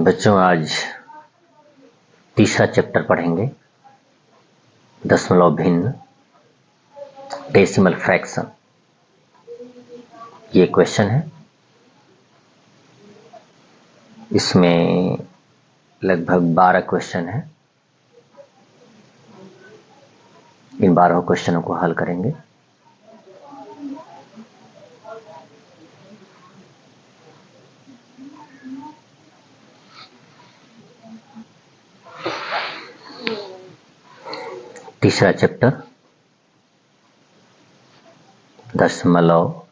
बच्चों आज तीसरा चैप्टर पढ़ेंगे, दशमलव भिन्न, डेसिमल फ्रैक्शन। ये क्वेश्चन है, इसमें लगभग 12 क्वेश्चन है। इन 12 क्वेश्चनों को हल करेंगे। तीसरा चैप्टर दशमलव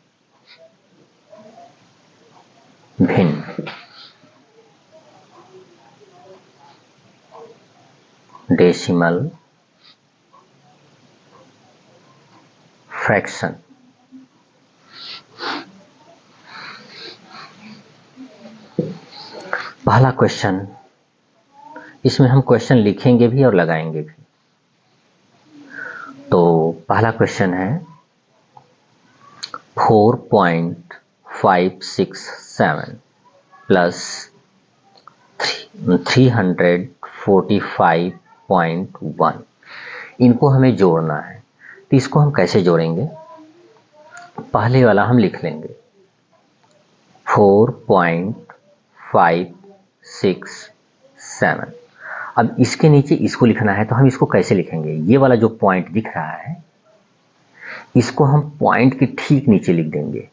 भिन्न, डेसिमल फ्रैक्शन। पहला क्वेश्चन, इसमें हम क्वेश्चन लिखेंगे भी और लगाएंगे भी। तो पहला क्वेश्चन है 4.567 प्लस 345.1, इनको हमें जोड़ना है। तो इसको हम कैसे जोड़ेंगे? पहले वाला हम लिख लेंगे 4.567। अब इसके नीचे इसको लिखना है, तो हम इसको कैसे लिखेंगे? ये वाला जो पॉइंट दिख रहा है, इसको हम पॉइंट के ठीक नीचे लिख देंगे।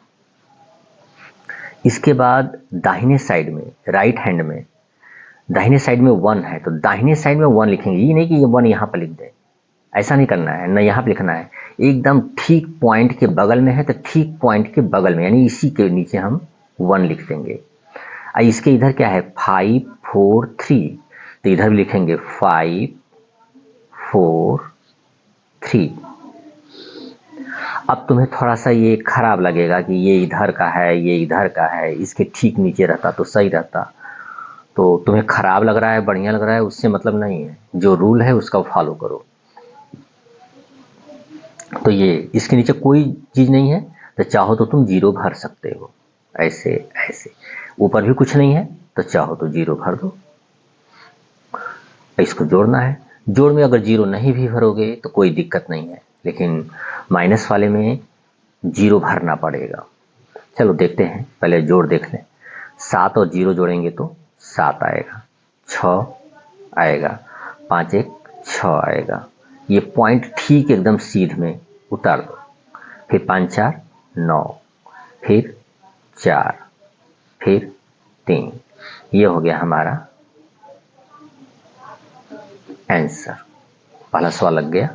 इसके बाद दाहिने साइड में, राइट हैंड में, दाहिने साइड में 1 है, तो दाहिने साइड में 1 लिखेंगे। ये नहीं कि ये 1 यहाँ पर लिख दें, ऐसा नहीं करना है, न यहाँ पर लिखना है। एकदम ठीक पॉइंट के बगल में है, तो ठीक पॉइंट के बगल में, यानी इसी के नीचे हम 1 लिख देंगे। इसके इधर क्या है 543, तो इधर भी लिखेंगे 543। अब तुम्हें थोड़ा सा ये खराब लगेगा कि ये इधर का है, ये इधर का है, इसके ठीक नीचे रहता तो सही रहता। तो तुम्हें खराब लग रहा है, बढ़िया लग रहा है, उससे मतलब नहीं है। जो रूल है उसका फॉलो करो। तो ये इसके नीचे कोई चीज़ नहीं है, तो चाहो तो तुम 0 भर सकते हो, ऐसे ऐसे। ऊपर भी कुछ नहीं है, तो चाहो तो 0 भर दो। इसको जोड़ना है। जोड़ में अगर 0 नहीं भी भरोगे तो कोई दिक्कत नहीं है, लेकिन माइनस वाले में 0 भरना पड़ेगा। चलो देखते हैं, पहले जोड़ देख लें। 7 और 0 जोड़ेंगे तो 7 आएगा, 6 आएगा, 5 1 6 आएगा। ये पॉइंट ठीक एकदम सीध में उतार दो। फिर 5 4 9, फिर 4, फिर 3। ये हो गया हमारा आंसर। पहला सवाल लग गया।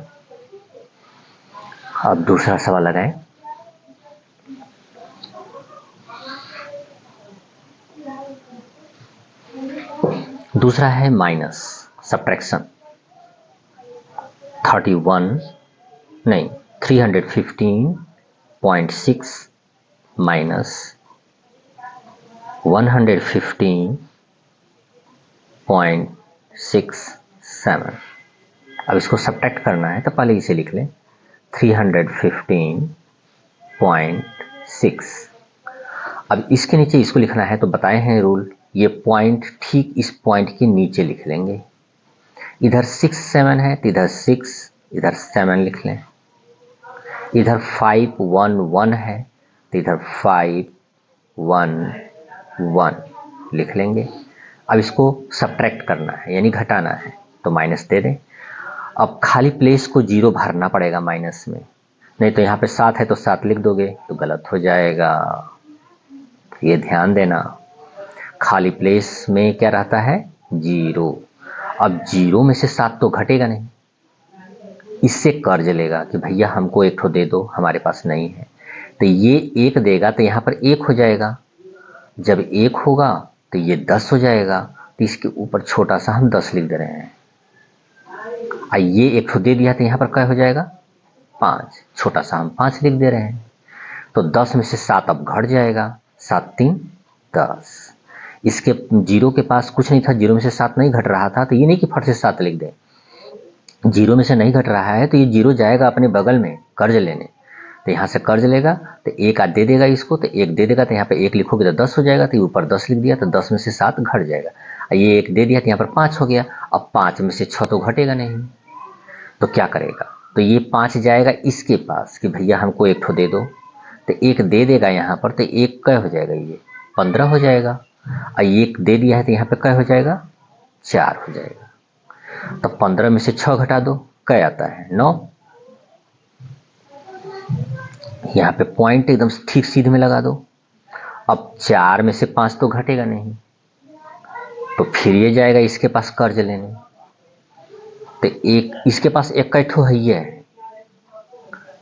अब दूसरा सवाल लगाएं। दूसरा है माइनस, सब्ट्रैक्शन। 315.6 माइनस 115.67। अब इसको सब्ट्रैक्ट करना है, तो पहले इसे लिख लें 315.6। अब इसके नीचे इसको लिखना है, तो बताए हैं रूल, ये पॉइंट ठीक इस पॉइंट के नीचे लिख लेंगे। इधर 6 7 है, तो इधर 6, इधर 7 लिख लें। इधर 5 1 1 है, तो इधर 5 1 1 लिख लेंगे। अब इसको सब्ट्रैक्ट करना है, यानी घटाना है, तो माइनस दे दें। अब खाली प्लेस को 0 भरना पड़ेगा माइनस में, नहीं तो यहाँ पे 7 है तो 7 लिख दोगे तो गलत हो जाएगा। ये ध्यान देना, खाली प्लेस में क्या रहता है 0। अब 0 में से 7 तो घटेगा नहीं, इससे कर्ज लेगा कि भैया हमको एक ठो दे दो, हमारे पास नहीं है। तो ये 1 देगा, तो यहाँ पर 1 हो जाएगा। जब 1 होगा तो ये 10 हो जाएगा, तो इसके ऊपर छोटा सा हम 10 लिख दे रहे हैं। ये 1 ठो दे दिया, तो यहाँ पर क्या हो जाएगा 5, छोटा सा हम 5 लिख दे रहे हैं। तो 10 में से 7 अब घट जाएगा, 7 3 10। इसके 0 के पास कुछ नहीं था, 0 में से 7 नहीं घट रहा था, तो ये नहीं कि फट से 7 लिख दें। 0 में से नहीं घट रहा है, तो ये 0 जाएगा अपने बगल में कर्ज लेने, तो यहाँ से कर्ज लेगा तो एक आध दे देगा इसको, तो एक दे देगा तो यहाँ पे एक लिखोगे तो 10 हो जाएगा, तो ऊपर 10 लिख दिया तो 10 में से 7 घट जाएगा। ये एक दे दिया तो यहाँ पर 5 हो गया। अब 5 में से 6 तो घटेगा नहीं, तो क्या करेगा, तो ये 5 जाएगा इसके पास कि भैया हमको एक ठो दे दो, तो एक दे देगा यहाँ पर, तो एक क्या हो जाएगा, ये 15 हो जाएगा। और एक दे दिया है तो यहाँ पे क्या हो जाएगा, 4 हो जाएगा। तो 15 में से 6 घटा दो, क्या आता है, 9। यहाँ पे पॉइंट एकदम ठीक सीधे में लगा दो। अब 4 में से 5 तो घटेगा नहीं, तो फिर ये जाएगा इसके पास कर्ज लेने, तो एक इसके पास एक का ठो है, ये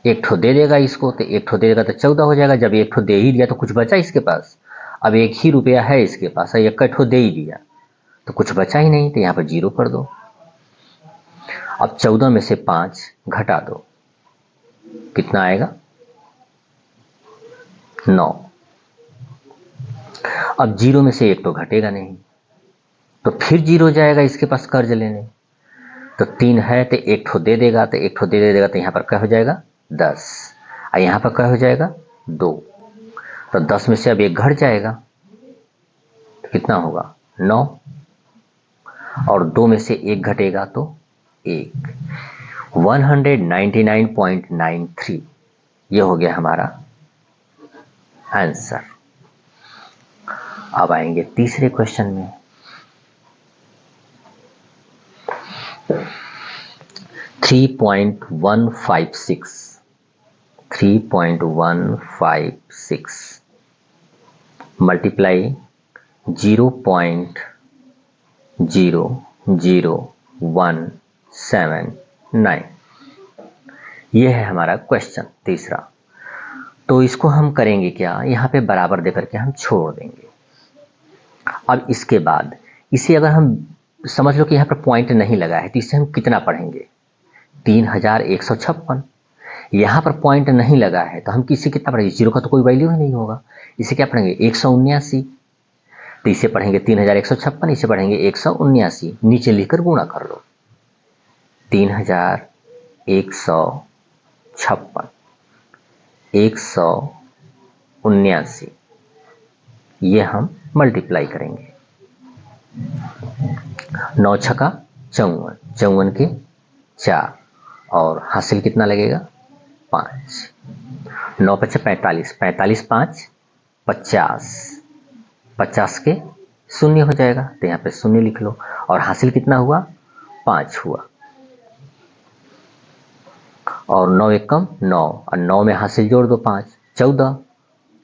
एक ठो दे देगा इसको, तो एक ठो दे देगा तो 14 हो जाएगा। जब एक ठो दे ही दिया तो कुछ बचा इसके पास, अब एक ही रुपया है इसके पास, एक का ठो दे ही दिया तो कुछ बचा ही नहीं, तो यहाँ पर 0 कर दो। अब 14 में से 5 घटा दो, कितना आएगा, 9। अब 0 में से एक तो घटेगा नहीं, तो फिर 0 जाएगा इसके पास कर्ज लेने, तो 3 है तो एक ठो दे देगा, तो एक ठो दे देगा तो यहाँ पर क्या हो जाएगा, 10। और यहाँ पर क्या हो जाएगा, 2। तो 10 में से अब एक घट जाएगा, तो कितना होगा, 9। और 2 में से एक घटेगा तो 1, 199.93। ये हो गया हमारा आंसर। अब आएंगे तीसरे क्वेश्चन में। 3.156 मल्टीप्लाई 0.00179, ये है हमारा क्वेश्चन तीसरा। तो इसको हम करेंगे क्या, यहाँ पे बराबर देकर के हम छोड़ देंगे। अब इसके बाद इसे अगर हम समझ लो कि यहाँ पर पॉइंट नहीं लगा है, तो इसे हम कितना पढ़ेंगे, 3156। यहाँ पर पॉइंट नहीं लगा है तो हम किसी कितना पढ़ेंगे, 0 का तो कोई वैल्यू ही नहीं होगा, इसे क्या पढ़ेंगे, 179। तो इसे पढ़ेंगे 3156, इसे पढ़ेंगे 179, नीचे लिखकर गुणा कर लो, 3156 179, ये हम मल्टीप्लाई करेंगे। 9 छक्का 54, 54 के 4, और हासिल कितना लगेगा, 5। 9 पचे 45, 45 5 50, 50 के 0 हो जाएगा, तो यहाँ पे 0 लिख लो। और हासिल कितना हुआ, 5 हुआ। और 9 एकम 9, और 9 में हासिल जोड़ दो 5, 14,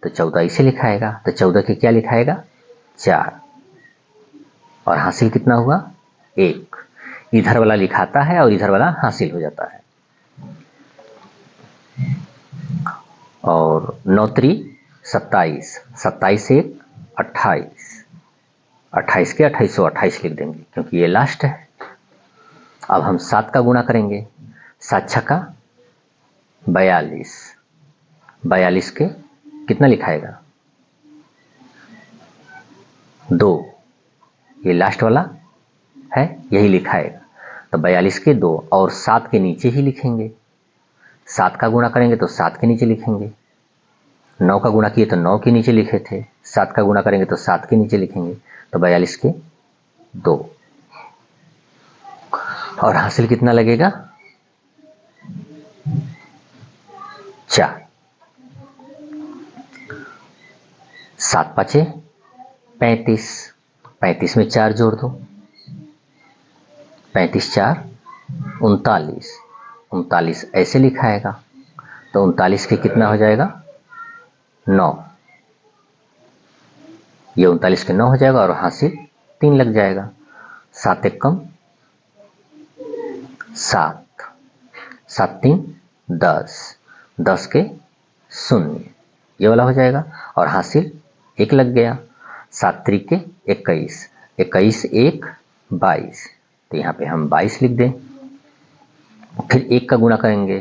तो 14 इसे लिखाएगा, तो 14 के क्या लिखाएगा, 4। और हासिल कितना हुआ, 1। इधर वाला लिखाता है और इधर वाला हासिल हो जाता है। और 9 3 27, 27 1 28, 28 के 2828 लिख देंगे क्योंकि ये लास्ट है। अब हम 7 का गुणा करेंगे, 7 छक्का 42, 42 के कितना लिखाएगा, 2, ये लास्ट वाला है यही लिखाएगा, तो 42 के 2, और 7 के नीचे ही लिखेंगे। 7 का गुणा करेंगे तो 7 के नीचे लिखेंगे, 9 का गुणा किए तो 9 के नीचे लिखे थे, 7 का गुणा करेंगे तो 7 के नीचे लिखेंगे, तो 42 के 2, और हासिल कितना लगेगा, 4। 7 5 35, 35 में 4 जोड़ दो, 35 4 39, 39 ऐसे लिखाएगा, तो 39 के कितना हो जाएगा, 9। ये 39 के 9 हो जाएगा, और हासिल 3 लग जाएगा। 7 एक कम 7, 7 3 10, 10 के 0, ये वाला हो जाएगा, और हासिल 1 लग गया। 7 3 के 21, 21 1 22, तो यहाँ पे हम 22 लिख दें। फिर 1 का गुणा करेंगे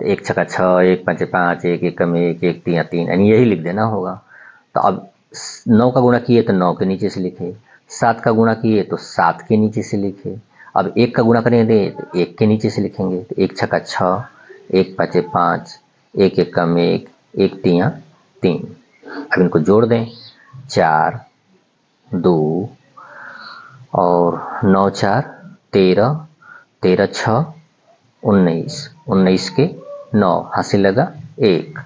तो 1 छक्का 6, 1 5 5, 1 1 कम 1, 1 3 3, यानी यही लिख देना होगा। तो अब 9 का गुणा किए तो 9 के नीचे से लिखे, 7 का गुणा किए तो 7 के नीचे से लिखे। अब 1 का गुणा करेंगे तो 1 के नीचे से लिखेंगे, तो 1 छक्का 6, 1 5 5, एक एक कम एक, एक तियां 3। अब इनको जोड़ दें, 4 2 और 9 4 13, 13 6 19, 19 के 9 हासिल लगा 1,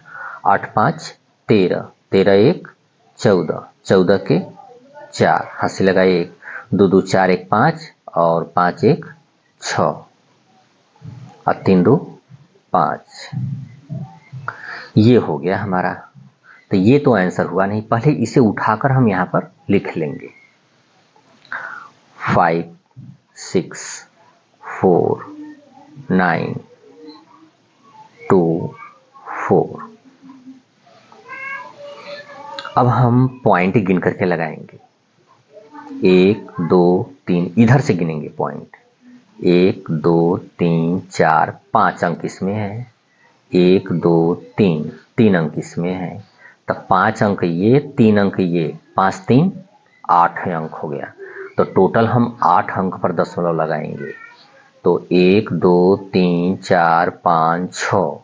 8 5 13, 13 1 14, 14 के 4 हासिल लगा 1, 2 2 4 1 5 और 5 1 6 और 3 2 5। ये हो गया हमारा। तो ये तो आंसर हुआ नहीं, पहले इसे उठाकर हम यहाँ पर लिख लेंगे। 5 6 4 9 2 4। अब हम पॉइंट गिन करके लगाएंगे। 1 2 3 इधर से गिनेंगे पॉइंट। 1 2 3 4 5 अंक इसमें है। 1 2 3 3 अंक इसमें है। तब 5 अंक ये, 3 अंक ये, 5 3 8 अंक हो गया। तो टोटल हम 8 अंक पर दशमलव लगाएंगे। तो 1 2 3 4 5 6,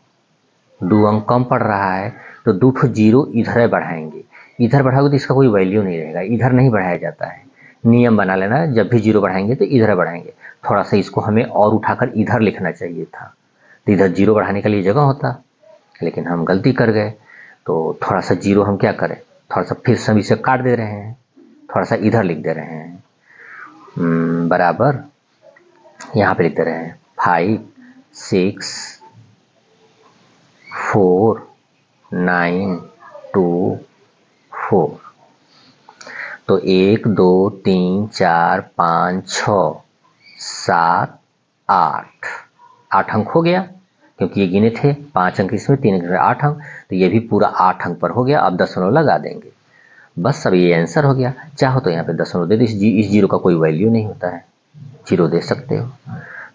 2 अंक कम पड़ रहा है तो 2 ठो जीरो इधर बढ़ाएंगे। इधर बढ़ाओगे तो इसका कोई वैल्यू नहीं रहेगा, इधर नहीं बढ़ाया जाता है। नियम बना लेना, जब भी जीरो बढ़ाएंगे तो इधर बढ़ाएंगे। थोड़ा सा इसको हमें और उठाकर इधर लिखना चाहिए था, तो इधर जीरो बढ़ाने के लिए जगह होता, लेकिन हम गलती कर गए। तो थोड़ा सा जीरो हम क्या करें, थोड़ा सा फिर से हम इसे काट दे रहे हैं, थोड़ा सा इधर लिख दे रहे हैं, बराबर यहाँ पे लिख दे रहे हैं 5 6 4 9 2 4। तो 1 2 3 4 5 6 7 8, 8 अंक हो गया, क्योंकि ये गिने थे 5 अंक इसमें, 3 अंक 8 अंक, तो ये भी पूरा 8 अंक पर हो गया। अब दशमलव लगा देंगे, बस अब ये आंसर हो गया। चाहो तो यहाँ पे दशमलव दे दो, इस जीरो का कोई वैल्यू नहीं होता है, जीरो दे सकते हो।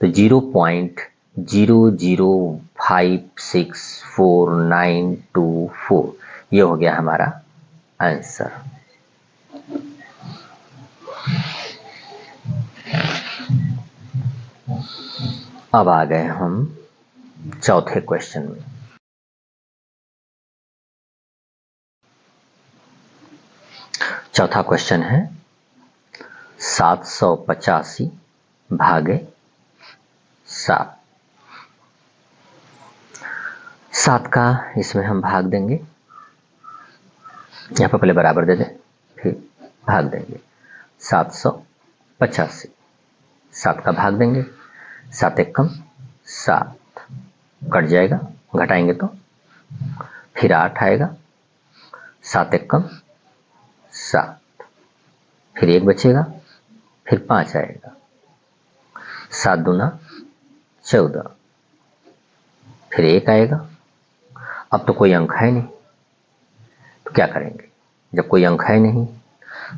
तो 0.0056492 ये हो गया हमारा आंसर। अब आ गए हम चौथे क्वेश्चन में। चौथा क्वेश्चन है 785 भागे 7। 7 का इसमें हम भाग देंगे, यहाँ पर पहले बराबर दे दें फिर भाग देंगे। 785, 7 का भाग देंगे, 7 एकम 7 कट जाएगा, घटाएंगे तो फिर 8 आएगा, 7 एकम 7, फिर 1 बचेगा, फिर 5 आएगा, 7 दूना 14, फिर 1 आएगा। अब तो कोई अंक है नहीं, तो क्या करेंगे, जब कोई अंक है नहीं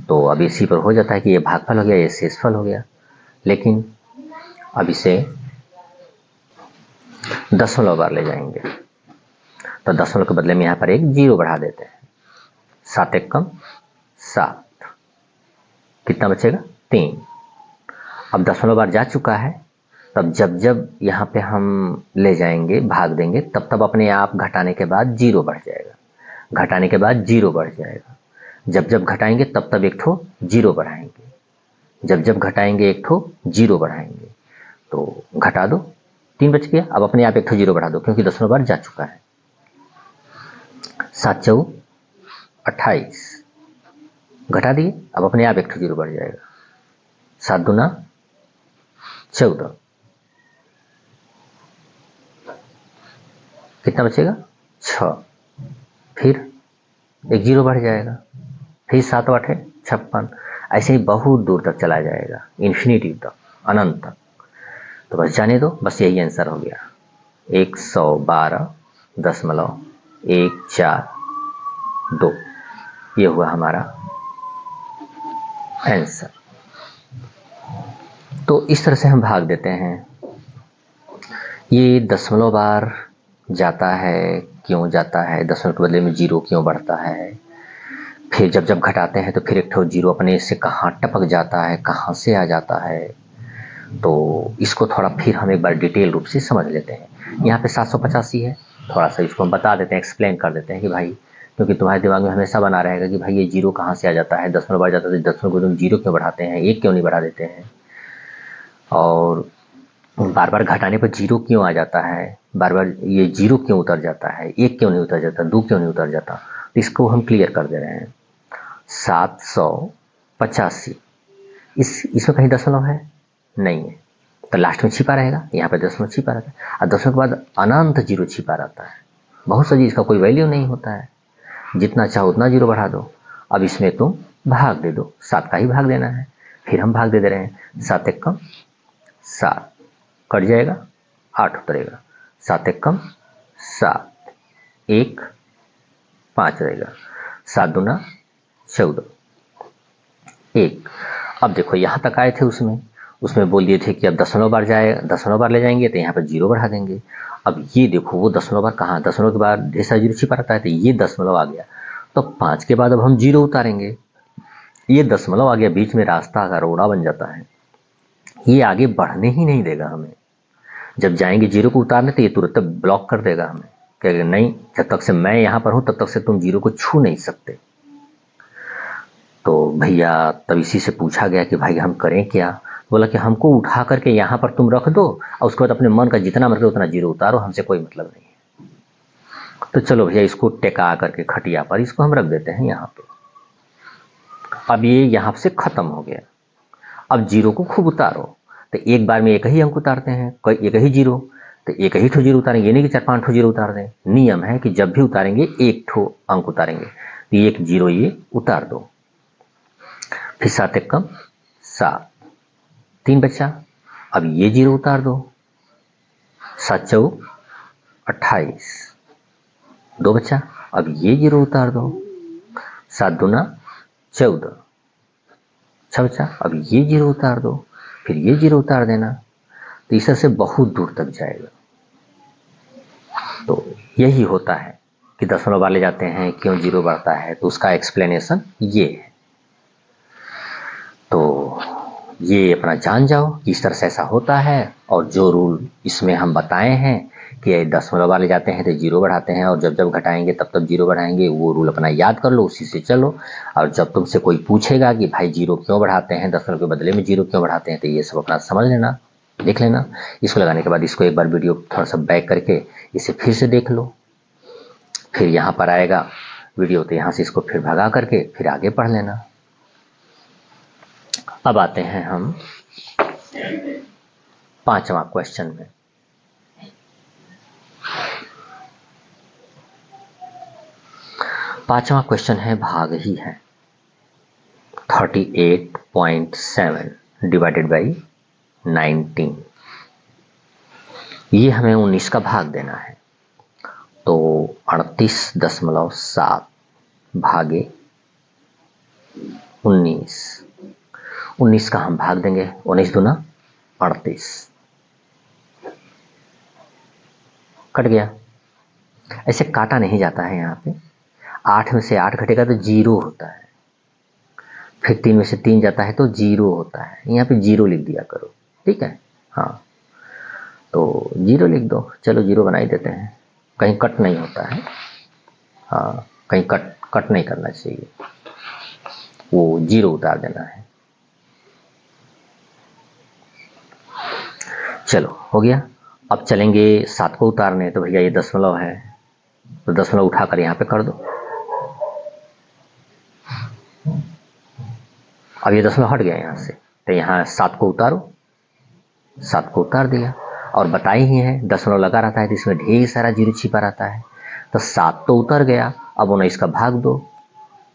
तो अब इसी पर हो जाता है कि ये भागफल हो गया, ये शेषफल हो गया। लेकिन अब इसे दशमलव बार ले जाएंगे, तो दशमलव के बदले में यहाँ पर एक जीरो बढ़ा देते हैं। 7 एकम 7, कितना बचेगा 3। अब दशमलव बार जा चुका है, तब जब जब यहाँ पे हम ले जाएंगे भाग देंगे, तब तब अपने आप घटाने के बाद जीरो बढ़ जाएगा, घटाने के बाद जीरो बढ़ जाएगा। जब जब घटाएंगे तब तब एक ठो जीरो बढ़ाएंगे, जब जब घटाएंगे एक ठो जीरो बढ़ाएंगे। तो घटा दो, 3 बच गया। अब अपने आप एक ठो जीरो बढ़ा दो, क्योंकि दशमलव बार जा चुका है। 7 4 28, घटा दिए, अब अपने आप एक ठो जीरो बढ़ जाएगा। 7 दूना 14, कितना बचेगा 6, फिर एक जीरो बढ़ जाएगा, फिर 7 8 56, ऐसे ही बहुत दूर तक चला जाएगा, इन्फिनिटी तक, अनंत तक। तो बस जाने दो, बस यही आंसर हो गया 112.142। ये हुआ हमारा आंसर। तो इस तरह से हम भाग देते हैं। ये दशमलव बार जाता है, क्यों जाता है, दशमलव के बदले में जीरो क्यों बढ़ता है, फिर जब जब घटाते हैं तो फिर एक ठो जीरो अपने से कहाँ टपक जाता है, कहाँ से आ जाता है, तो इसको थोड़ा फिर हम एक बार डिटेल रूप से समझ लेते हैं। यहाँ पे 785 है, थोड़ा सा इसको हम बता देते हैं, एक्सप्लेन कर देते हैं कि भाई, क्योंकि तुम्हारे दिमाग में हमेशा बना रहेगा कि भाई ये जीरो कहाँ से आ जाता है, दशमलव बढ़ जाता है तो दशमलव को तुम जीरो क्यों बढ़ाते हैं, एक क्यों नहीं बढ़ा देते हैं, और बार बार घटाने पर जीरो क्यों आ जाता है, बार बार ये जीरो क्यों उतर जाता है, एक क्यों नहीं उतर जाता, दो क्यों नहीं उतर जाता, तो इसको हम क्लियर कर दे रहे हैं। 785, इसमें कहीं दशमलव है नहीं है, तो लास्ट में छिपा रहेगा, यहाँ पे दशमलव छिपा रहता है, और दशमलव के बाद अनंत जीरो छिपा रहता है, बहुत सा चीज़ का कोई वैल्यू नहीं होता है, जितना चाहो उतना जीरो बढ़ा दो। अब इसमें तुम भाग दे दो, 7 का ही भाग देना है, फिर हम भाग दे रहे हैं, 7 एक कम 7 कट जाएगा, 8 उतरेगा, 7 एक कम 7, 1 5 रहेगा, 7 दूना 14, 1। अब देखो यहाँ तक आए थे, उसमें बोल दिए थे कि अब दशमलव बार ले जाएंगे तो यहाँ पर जीरो बढ़ा देंगे। अब ये देखो वो दशमलव बार कहाँ, दशमलव के बाद ढेर सारा जीरो छिपा रहता है, तो ये दशमलव आ गया, तो 5 के बाद अब हम जीरो उतारेंगे, ये दशमलव आ गया, बीच में रास्ता का रोड़ा बन जाता है, ये आगे बढ़ने ही नहीं देगा हमें। जब जाएंगे जीरो को उतारने तो ये तुरंत ब्लॉक कर देगा हमें, कहेगा नहीं, जब तक से मैं यहाँ पर हूँ तब तक से तुम जीरो को छू नहीं सकते। तो भैया तब इसी से पूछा गया कि भाई हम करें क्या, बोला कि हमको उठा करके यहाँ पर तुम रख दो और उसके बाद अपने मन का जितना मतलब उतना जीरो उतारो, हमसे कोई मतलब नहीं है। तो चलो भैया इसको टेका करके खटिया पर इसको हम रख देते हैं यहाँ पे। अब ये यहाँ से खत्म हो गया, अब जीरो को खूब उतारो, तो एक बार में एक ही अंक उतारते हैं, एक ही जीरो, तो एक ही ठो जीरो उतारेंगे, ये नहीं कि 4-5 ठो जीरो उतार दें। नियम है कि जब भी उतारेंगे एक ठो अंक उतारेंगे, तो एक जीरो ये उतार दो, फिर 7 एक कम 7, 3 बचा, अब ये जीरो उतार दो, 7 चौक 28, 2 बचा, अब ये जीरो उतार दो, 7 दूना 14, 6 बचा, अब ये जीरो उतार दो, फिर ये जीरो उतार देना, तो इस से बहुत दूर तक जाएगा। तो यही होता है कि दशमलव वाले जाते हैं क्यों जीरो बढ़ता है, तो उसका एक्सप्लेनेशन ये है। तो ये अपना जान जाओ कि इस तरह से ऐसा होता है, और जो रूल इसमें हम बताए हैं कि दशमलव वाले जाते हैं तो जीरो बढ़ाते हैं, और जब जब घटाएंगे तब तब जीरो बढ़ाएंगे, वो रूल अपना याद कर लो, उसी से चलो। और जब तुमसे कोई पूछेगा कि भाई जीरो क्यों बढ़ाते हैं, दशमलव के बदले में जीरो क्यों बढ़ाते हैं, तो ये सब अपना समझ लेना, देख लेना। इसको लगाने के बाद इसको एक बार वीडियो थोड़ा सा बैक करके इसे फिर से देख लो, फिर यहाँ पर आएगा वीडियो, तो यहाँ से इसको फिर भगा करके फिर आगे पढ़ लेना। अब आते हैं हम 5वां क्वेश्चन में। पांचवा क्वेश्चन है, भाग ही है, 38.7 डिवाइडेड बाई 19, ये हमें 19 का भाग देना है, तो 38.7 भागे 19 का हम भाग देंगे, 19 दूना 38, कट गया। ऐसे काटा नहीं जाता है, यहाँ पे 8 में से 8 घटेगा तो जीरो होता है, फिर 3 में से 3 जाता है तो जीरो होता है, यहाँ पे जीरो लिख दिया करो, ठीक है। हाँ, तो जीरो लिख दो, चलो जीरो बना ही देते हैं, कहीं कट नहीं होता है, हाँ कहीं कट नहीं करना चाहिए, वो जीरो उतार देना है। चलो हो गया। अब चलेंगे 7 को उतारने, तो भैया ये दशमलव है, तो दशमलव उठाकर यहाँ पे कर दो, अब ये दशमलव हट गया यहाँ से, तो यहाँ 7 को उतारो, 7 को उतार दिया, और बताई ही है दशमलव लगा रहता है तो इसमें ढेर सारा जीरो छिपा रहता है, तो 7 तो उतर गया, अब 19 का भाग दो,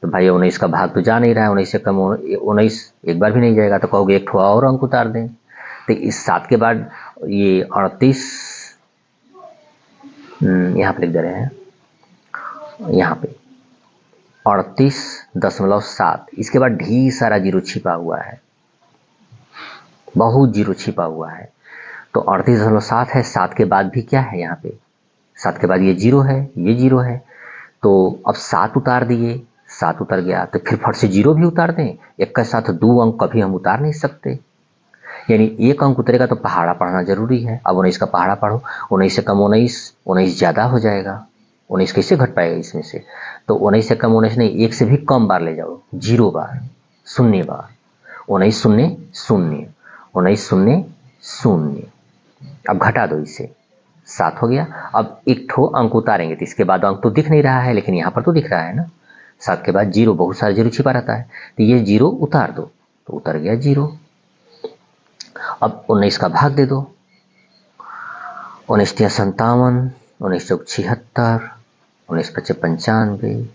तो भाई 19 का भाग तो जा नहीं रहा है, 19 से कम 19 एक बार भी नहीं जाएगा, तो कहोगे एक थोड़ा और अंक उतार दें, तो इस 7 के बाद ये 38 यहाँ पे लिख दे रहे हैं, यहाँ पे 38.7, इसके बाद ढेर सारा जीरो छिपा हुआ है, बहुत जीरो छिपा हुआ है, तो 38.7 है, 7 के बाद भी क्या है यहाँ पे, 7 के बाद ये जीरो है, ये जीरो है, तो अब 7 उतार दिए, 7 उतर गया, तो फिर फट से जीरो भी उतार दें, एक के साथ 2 अंक कभी हम उतार नहीं सकते, यानी एक अंक उतरेगा तो पहाड़ा पढ़ना जरूरी है। अब 19 का पहाड़ा पढ़ो, 19 से कम 19, 19 ज़्यादा हो जाएगा, 19 कैसे घट पाएगा इसमें से, तो 19 से कम 19 नहीं, एक से भी कम बार ले जाओ, 0 बार, 0 बार, 19 शून्य शून्य, 19 शून्य शून्य। अब घटा दो इसे, 7 हो गया। अब एक ठो अंक उतारेंगे तो इसके बाद अंक तो दिख नहीं रहा है, लेकिन यहाँ पर तो दिख रहा है ना, 7 के बाद 0, बहुत सारा 0 छिपा रहता है, तो ये 0 उतार दो, तो उतर गया 0। अब 19 का भाग दे दो, 19 तिया 57, 19 चौक 76, 19 पचे 95,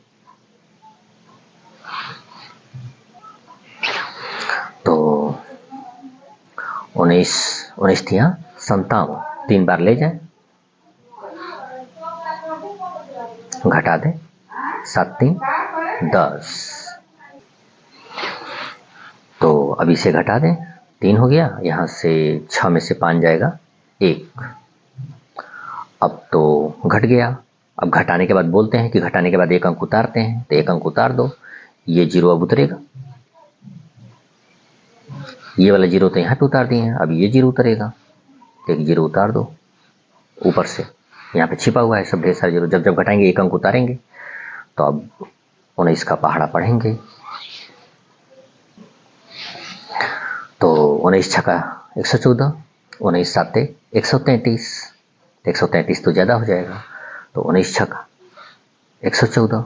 तो 19 तिया 57, 3 बार ले जाए, घटा दे, 7 3 10, तो अब इसे घटा दें, 3 हो गया, यहाँ से 6 में से 5 जाएगा 1, अब तो घट गया। अब घटाने के बाद बोलते हैं कि घटाने के बाद एक अंक उतारते हैं, तो एक अंक उतार दो, ये 0 अब उतरेगा, ये वाला 0 तो यहाँ पे उतार दिए हैं, अब ये 0 उतरेगा, तो एक 0 उतार दो ऊपर से, यहाँ पे छिपा हुआ है सब ढेर सारे 0, जब जब घटाएंगे एक अंक उतारेंगे। तो अब 19 का पहाड़ा पढ़ेंगे, तो 19 छक्का 114, 19 साते 133, 133 तो ज़्यादा हो जाएगा, तो 19 छक्का 114,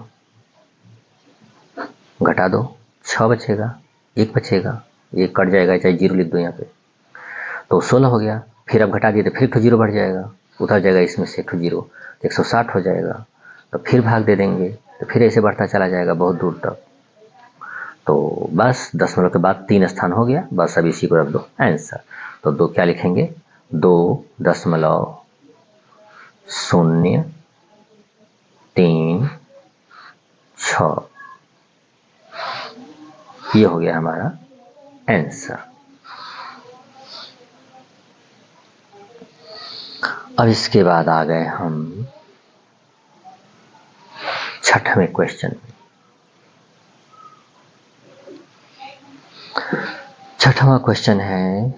घटा दो, 6 बचेगा, 1 बचेगा, ये कट जाएगा, चाहे 0 लिख दो यहाँ पे, तो 16 हो गया। फिर अब घटा दिए तो फिर एक 0 बढ़ जाएगा, उधर जाएगा इसमें से एक 0, तो 160 हो जाएगा, तो फिर भाग दे देंगे, तो फिर ऐसे बढ़ता चला जाएगा बहुत दूर तक। तो बस दशमलव के बाद 3 स्थान हो गया, बस अब इसी को रख दो आंसर। तो 2 क्या लिखेंगे, 2.036, ये हो गया हमारा आंसर। अब इसके बाद आ गए हम 6वें क्वेश्चन। 6वां क्वेश्चन है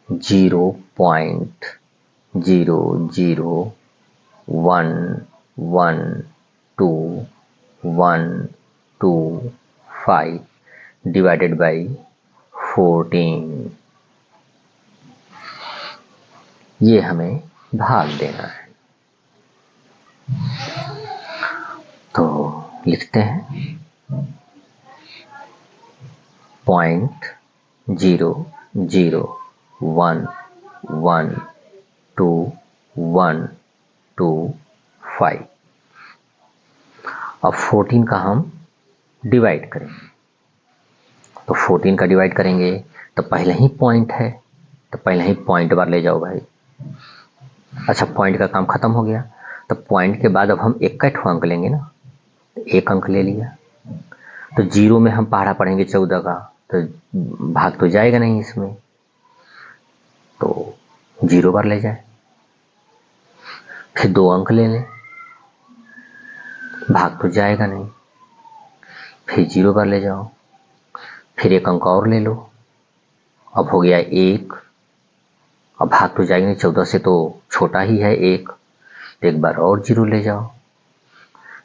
0.0011225 डिवाइडेड बाई 14, ये हमें भाग देना है। तो लिखते हैं 0.0011225। अब 14 का हम डिवाइड करेंगे, तो 14 का डिवाइड करेंगे तो पहले ही पॉइंट है, तो पहले ही पॉइंट बार ले जाओ भाई। अच्छा, पॉइंट का काम खत्म हो गया, तो पॉइंट के बाद अब हम एक का अंक लेंगे ना, तो एक अंक ले लिया, तो 0 में हम पहाड़ा पढ़ेंगे 14 का, तो भाग तो जाएगा नहीं इसमें, तो 0 बार ले जाए, फिर 2 अंक ले लें, भाग तो जाएगा नहीं, फिर 0 बार ले जाओ, फिर 1 अंक और ले लो, अब हो गया 1, अब भाग तो जाएगा नहीं, 14 से तो छोटा ही है 1, तो एक बार और 0 ले जाओ,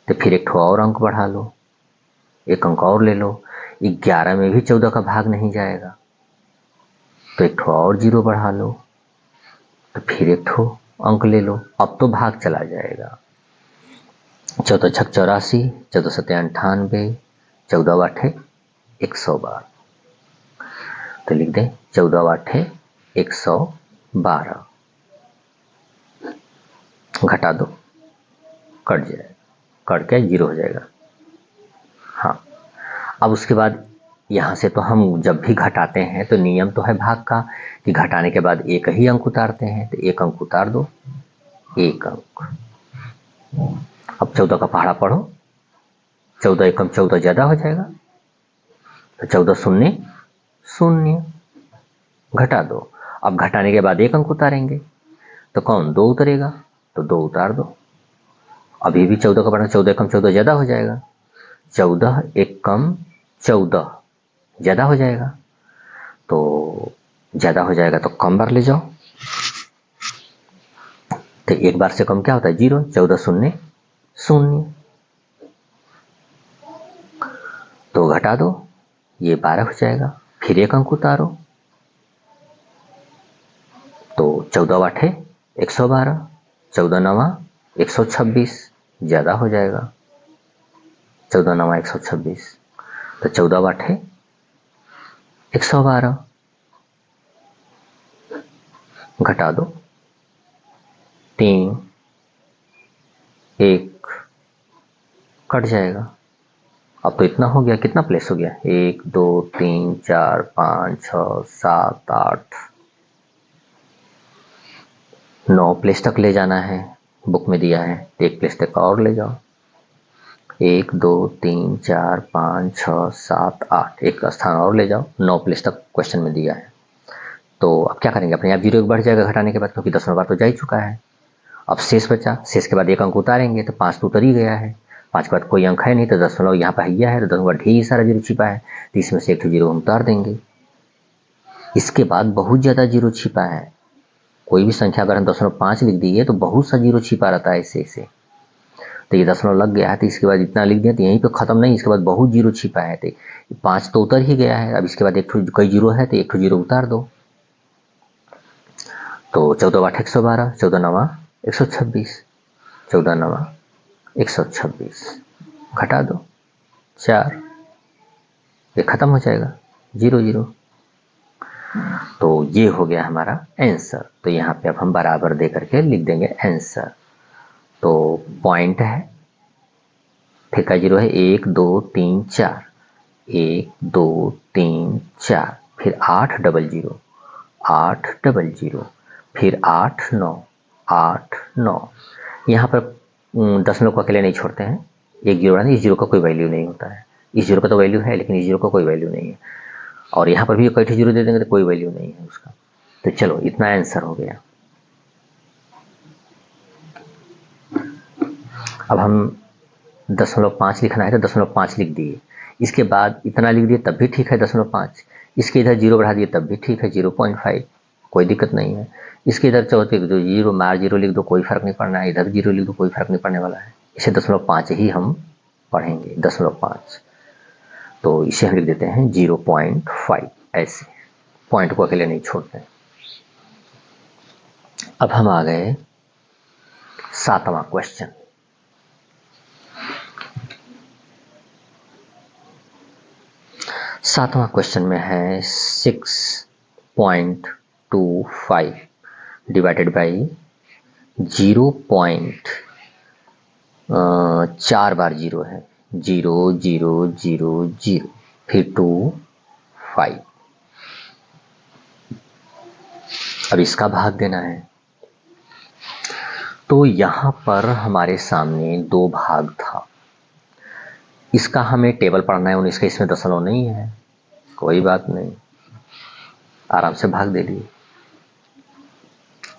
तो फिर एक और अंक बढ़ा लो, 1 अंक और ले लो, 11 में भी 14 का भाग नहीं जाएगा, तो एक और 0 बढ़ा लो, तो फिर एक अंक ले लो, अब तो भाग चला जाएगा। 14 छक 84, 14 सत्ते 98, 14 आठे 112, तो लिख दें 14 आठे 112, घटा दो, कट जाएगा, कट के 0 हो जाएगा। हाँ, अब उसके बाद यहाँ से तो हम जब भी घटाते हैं तो नियम तो है भाग का कि घटाने के बाद एक ही अंक उतारते हैं, तो 1 अंक उतार दो, 1 अंक। अब 14 का पहाड़ा पढ़ो, 14 एकम 14 ज़्यादा हो जाएगा, तो 14 शून्य शून्य, घटा दो। अब घटाने के बाद 1 अंक उतारेंगे, तो कौन 2 उतरेगा, तो 2 उतार दो। अभी भी 14 का पढ़ना, 14 एकम 14 ज़्यादा हो जाएगा, 14 एकम 14 ज़्यादा हो जाएगा, तो ज्यादा हो जाएगा तो कम बार ले जाओ। तो एक बार से कम क्या होता है? 0। 14 शून्य शून्य, तो घटा दो, ये 12 हो जाएगा। फिर एक अंक उतारो, तो 14 आठे 112, 14 नवा 126, ज्यादा हो जाएगा। 14 नवा 126, तो 14 आठे 112, घटा दो, 3 1 कट जाएगा। अब तो इतना हो गया, कितना प्लेस हो गया? 1 2 3 4 5 6 7 8 9 प्लेस तक ले जाना है, बुक में दिया है। एक प्लेस तक और ले जाओ, 1 2 3 4 5 6 7 8, एक स्थान और ले जाओ, 9 प्लेस तक क्वेश्चन में दिया है। तो अब क्या करेंगे? अपने आप 0 बढ़ जाएगा घटाने के बाद, क्योंकि 10वां बार तो जा ही चुका है। अब शेष बचा, शेष के बाद एक अंक उतारेंगे तो 5 तो उतर ही गया है। 5 के बाद कोई अंक है नहीं, तो 10 यहाँ पर है, तो 10 के बाद ढेर सारा 0 छिपा है, तो इसमें से एक 0 हम उतार देंगे। इसके बाद बहुत ज़्यादा 0 छिपा है। कोई भी संख्या अगर हम 0.5 लिख दिए तो बहुत सा 0 छिपा रहता है ऐसे ऐसे। तो ये 10 लग गया है, तो इसके बाद इतना लिख दिया, तो यहीं पे खत्म नहीं, इसके बाद बहुत 0 छिपा है, तो 5 तो उतर ही गया है। अब इसके बाद एक कई 0 है, तो एक 0 उतार दो। तो 14 8 112, 14 9 126, 14 9 126, घटा दो 4, ये खत्म हो जाएगा 0 0। तो ये हो गया हमारा आंसर। तो यहाँ पे अब हम बराबर दे करके लिख देंगे आंसर। तो पॉइंट है, फिर का 0 है 1 2 3 4, 1 2 3 4, फिर 8 डबल 0, 8 डबल 0, फिर 8 9, 8 9। यहाँ पर 10 को अकेले नहीं छोड़ते हैं, एक 0 है, इस 0 का कोई वैल्यू नहीं होता है। इस 0 का तो वैल्यू है, लेकिन इस 0 का कोई वैल्यू नहीं है। और यहाँ पर भी कई 0 दे देंगे तो कोई वैल्यू नहीं है उसका। तो चलो, इतना आंसर हो गया। अब हम 0.5 लिखना है, तो 0.5 लिख दिए। इसके बाद इतना लिख दिए तब भी ठीक है 0.5। इसके इधर 0 बढ़ा दिए तब भी ठीक है 0.5, कोई दिक्कत नहीं है। इसके इधर चौथे 0 मार 0 लिख दो, कोई फर्क नहीं पड़ना है। इधर 0 लिख दो, कोई फर्क नहीं पड़ने वाला है। इसे 0.5 ही हम पढ़ेंगे, 0.5। तो इसे हम लिख देते हैं 0.5, ऐसे पॉइंट को अकेले नहीं छोड़ते। अब हम आ गए 7वां क्वेश्चन। 7वां क्वेश्चन में है 6.25 डिवाइडेड बाई 0.4 बार 0 है, 0 0 0 0, फिर 2 5। अब इसका भाग देना है। तो यहाँ पर हमारे सामने 2 भाग था, इसका हमें टेबल पढ़ना है। 19 का इसमें दशमलव नहीं है, कोई बात नहीं, आराम से भाग दे लिए।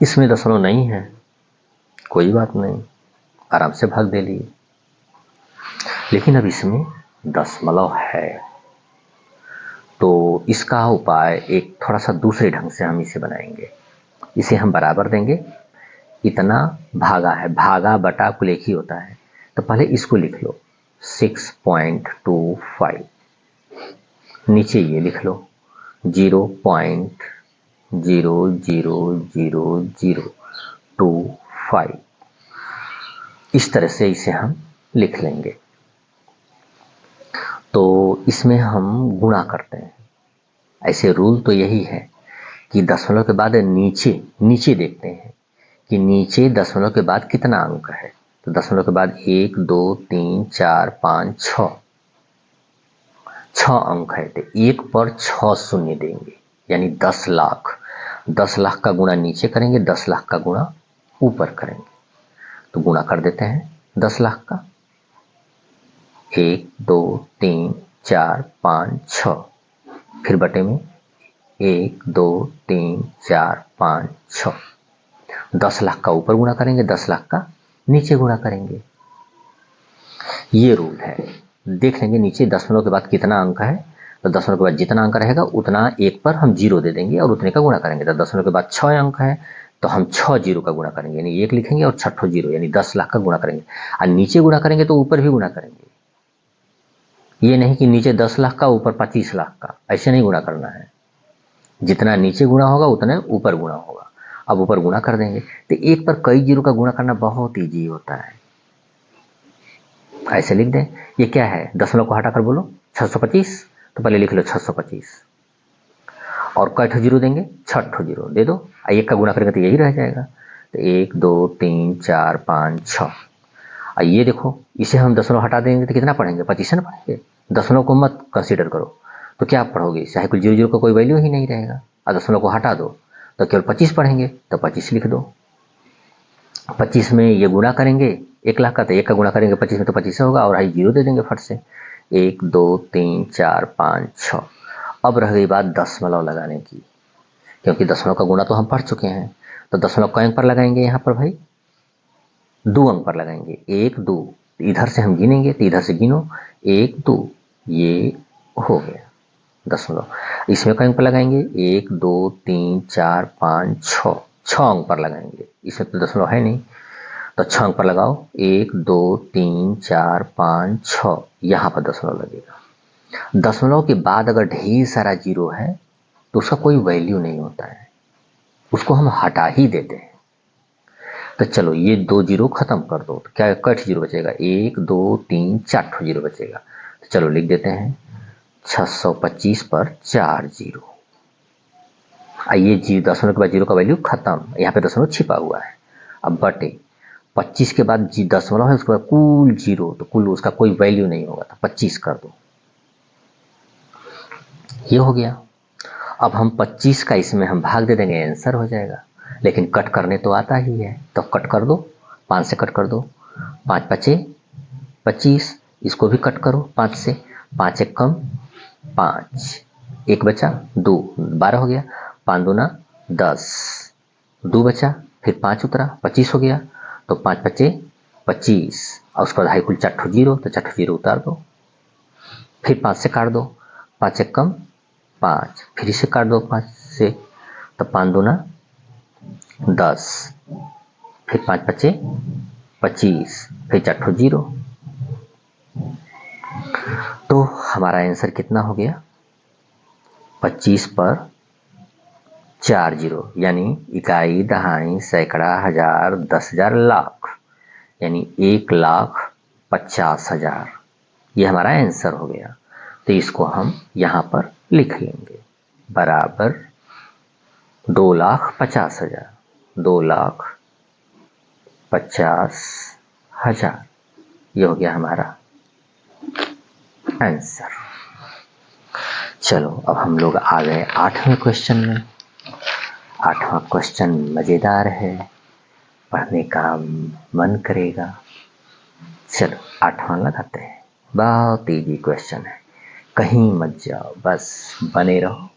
इसमें दशमलव नहीं है, कोई बात नहीं, आराम से भाग दे लिए। लेकिन अब इसमें दशमलव है, तो इसका उपाय एक थोड़ा सा दूसरे ढंग से हम इसे बनाएंगे। इसे हम बराबर देंगे, इतना भागा है, भागा बटा कुल एक ही होता है। तो पहले इसको लिख लो 6.25, नीचे ये लिख लो 0.0000025। इस तरह से इसे हम लिख लेंगे। तो इसमें हम गुणा करते हैं। ऐसे रूल तो यही है कि दशमलव के बाद नीचे नीचे देखते हैं कि नीचे दशमलव के बाद कितना अंक है। तो दशमलव के बाद 1 2 3 4 5 6 अंक है, तो 1 पर 6 शून्य देंगे, यानी 10 लाख। 10 लाख का गुणा नीचे करेंगे, 10 लाख का गुणा ऊपर करेंगे। तो गुणा कर देते हैं 10 लाख का, 1 2 3 4 5 6, फिर बटे में 1 2 3 4 5 6। 10 लाख का ऊपर गुणा करेंगे, 10 लाख का नीचे गुणा करेंगे। ये रूल है। देख लेंगे नीचे दशमलव के बाद कितना अंक है, तो दशमलव के बाद जितना अंक रहेगा उतना एक पर हम जीरो दे देंगे और उतने का गुणा करेंगे। तो दशमलव के बाद 6 अंक है तो हम 6 जीरो का गुणा करेंगे, यानी 1 लिखेंगे और 6 जीरो यानी 10 लाख का गुणा करेंगे। और नीचे गुणा करेंगे तो ऊपर भी गुणा करेंगे, ये नहीं कि नीचे 10 लाख का ऊपर 25 लाख का, ऐसे नहीं गुणा करना है। जितना नीचे गुणा होगा उतना ऊपर गुणा होगा। अब ऊपर गुणा कर देंगे तो एक पर कई जीरो का गुणा करना बहुत ईजी होता है। ऐसे लिख दें, ये क्या है, दशमलव को हटाकर बोलो 625, तो पहले लिख लो 625 और कई जीरो देंगे, 6 जीरो दे दो, एक का गुणा करेंगे तो यही रह जाएगा। तो 1 2 3 4 5 6। और ये देखो, इसे हम दशमलव हटा देंगे तो कितना पढ़ेंगे, 25 ना पढ़ेंगे। दशमलव को मत कंसीडर करो, तो क्या पढ़ोगे, चाहे कुछ जीरो जीरो का कोई वैल्यू ही नहीं रहेगा। और दशमलव को हटा दो तो केवल 25 पढ़ेंगे, तो 25 लिख दो। 25 में ये गुणा करेंगे 1 लाख का, तो 1 का गुणा करेंगे 25 में तो 25 होगा और हाई जीरो दे देंगे फट से। 1 2 3 4 5 6। अब रह गई बात दशमलव लगाने की, क्योंकि दशमलव का गुणा तो हम पढ़ चुके हैं। तो दशमलव कई अंक पर लगाएंगे यहाँ पर भाई, 2 अंक पर लगाएंगे, 1 2। इधर से हम गिनेंगे तो इधर से गिनो, 1 2, ये हो गया दशमलव। इसमें कई अंक पर लगाएंगे, 1 2 3 4 5 6, 6 अंक पर लगाएंगे। इसमें तो दशमलव है नहीं, तो 6 अंक पर लगाओ, 1 2 3 4 5 6, यहाँ पर दशमलव लगेगा। दशमलव के बाद अगर ढेर सारा जीरो है तो उसका कोई वैल्यू नहीं होता है, उसको हम हटा ही देते हैं। तो चलो ये 2 जीरो खत्म कर दो, तो क्या कट जीरो बचेगा, 1 2 3 4 जीरो बचेगा। तो चलो लिख देते हैं 625 पर 4 जीरो। ये जी दशमलव के बाद जीरो का वैल्यू खत्म, यहाँ पे दशमलव छिपा हुआ है। अब बटे 25 के बाद जी दशमलव है, उसके बाद कुल जीरो, तो कुल उसका कोई वैल्यू नहीं होगा, तो 25 कर दो, ये हो गया। अब हम 25 का इसमें हम भाग दे देंगे, आंसर हो जाएगा। लेकिन कट करने तो आता ही है, तो कट कर दो, 5 से कट कर दो, 5 पचे 25, इसको भी कट करो 5 से, 5 एक कम 5, 1 बचा 2, 12 हो गया, 5 दूना 10, 2 बचा, फिर 5 उतरा, 25 हो गया, तो 5 पचे 25 और उसके बाद हाई कुल 4 जीरो, तो 4 जीरो उतार दो, फिर 5 से काट दो, 5 एक कम 5, फिर इसे काट दो 5 से, तो 5 दूना 10, फिर 5 पचे 25, फिर 4 जीरो। तो हमारा आंसर कितना हो गया, 25 पर 4 जीरो, यानी इकाई, दहाई, सैकड़ा, हजार, 10,000, लाख, यानी 1,50,000। ये हमारा आंसर हो गया। तो इसको हम यहाँ पर लिख लेंगे, बराबर 2,50,000, 2,50,000। ये हो गया हमारा आंसर। चलो अब हम लोग आ गए 8वें क्वेश्चन में। 8वां क्वेश्चन मजेदार है, पढ़ने का मन करेगा। चलो 8वां लगाते हैं, बहुत इजी क्वेश्चन है, कहीं मत जाओ, बस बने रहो।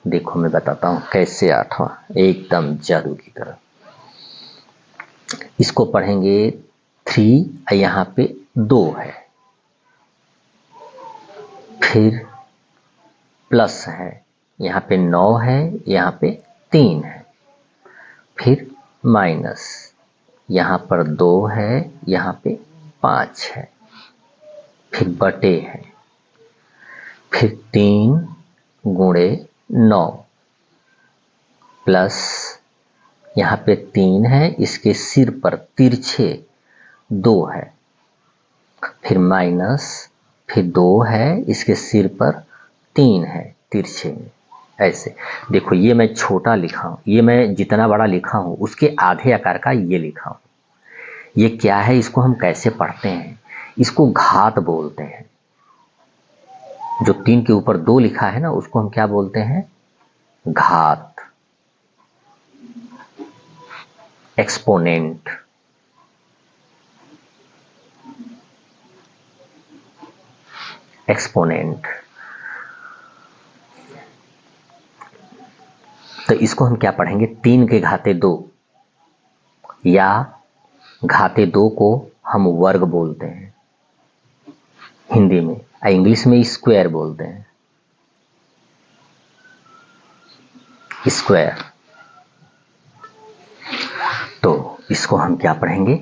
देखो मैं बताता हूँ कैसे 8वां, एकदम जादू की तरह। इसको पढ़ेंगे 3, यहाँ पे 2 है, फिर प्लस है, यहाँ पे 9 है, यहाँ पे 3 है, फिर माइनस, यहाँ पर 2 है, यहाँ पे 5 है, फिर बटे है, फिर 3 गुणे 9 प्लस, यहाँ पे 3 है, इसके सिर पर तिरछे 2 है, फिर माइनस, फिर 2 है, इसके सिर पर 3 है तिरछे में। ऐसे देखो, ये मैं छोटा लिखा हूँ, ये मैं जितना बड़ा लिखा हूँ उसके आधे आकार का ये लिखा हूँ। ये क्या है, इसको हम कैसे पढ़ते हैं, इसको घात बोलते हैं। जो 3 के ऊपर 2 लिखा है ना, उसको हम क्या बोलते हैं, घात, एक्सपोनेंट। एक्सपोनेंट, तो इसको हम क्या पढ़ेंगे, 3 के घाते 2, या घाते 2 को हम वर्ग बोलते हैं हिंदी में, इंग्लिश में स्क्वायर बोलते हैं। स्क्वायर। तो इसको हम क्या पढ़ेंगे,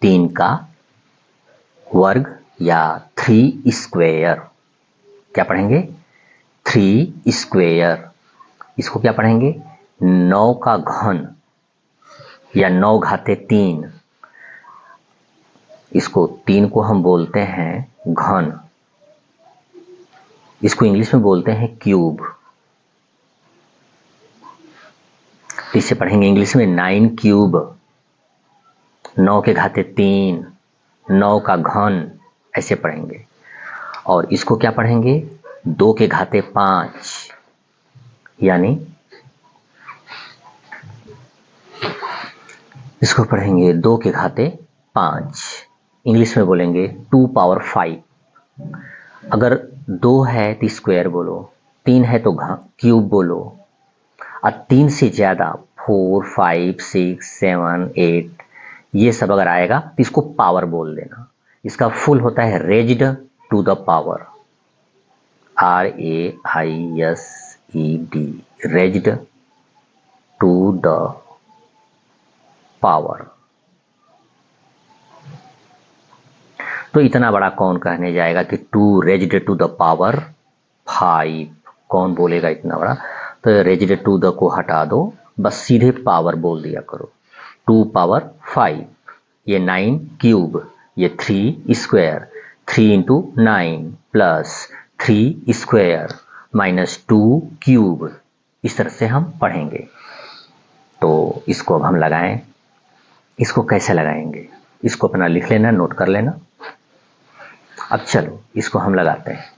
3 का वर्ग या 3 स्क्वायर। क्या पढ़ेंगे, 3 स्क्वायर। इसको क्या पढ़ेंगे, 9 का घन या 9 घाते 3। इसको 3 को हम बोलते हैं घन, इसको इंग्लिश में बोलते हैं क्यूब। इसे पढ़ेंगे इंग्लिश में 9 क्यूब, 9 के घाते 3, 9 का घन, ऐसे पढ़ेंगे। और इसको क्या पढ़ेंगे, 2 के घाते 5, यानी इसको पढ़ेंगे 2 के घाते 5, इंग्लिश में बोलेंगे 2 पावर 5। अगर 2 है तो स्क्वायर बोलो, 3 है तो क्यूब बोलो, और 3 से ज़्यादा 4, 5, 6, 7, 8 ये सब अगर आएगा तो इसको पावर बोल देना। इसका फुल होता है raised to the power, RAISED, raised to the power. तो इतना बड़ा कौन कहने जाएगा कि 2 रेज्ड टू द पावर 5, कौन बोलेगा इतना बड़ा। तो रेज्ड टू द को हटा दो, बस सीधे पावर बोल दिया करो। 2 पावर 5, ये 9 क्यूब, ये 3 square, 3 into 9 plus 3 square minus 2 cube, इस तरह से हम पढ़ेंगे। तो इसको अब हम लगाएं, इसको कैसे लगाएंगे, इसको अपना लिख लेना, नोट कर लेना। अब चलो इसको हम लगाते हैं।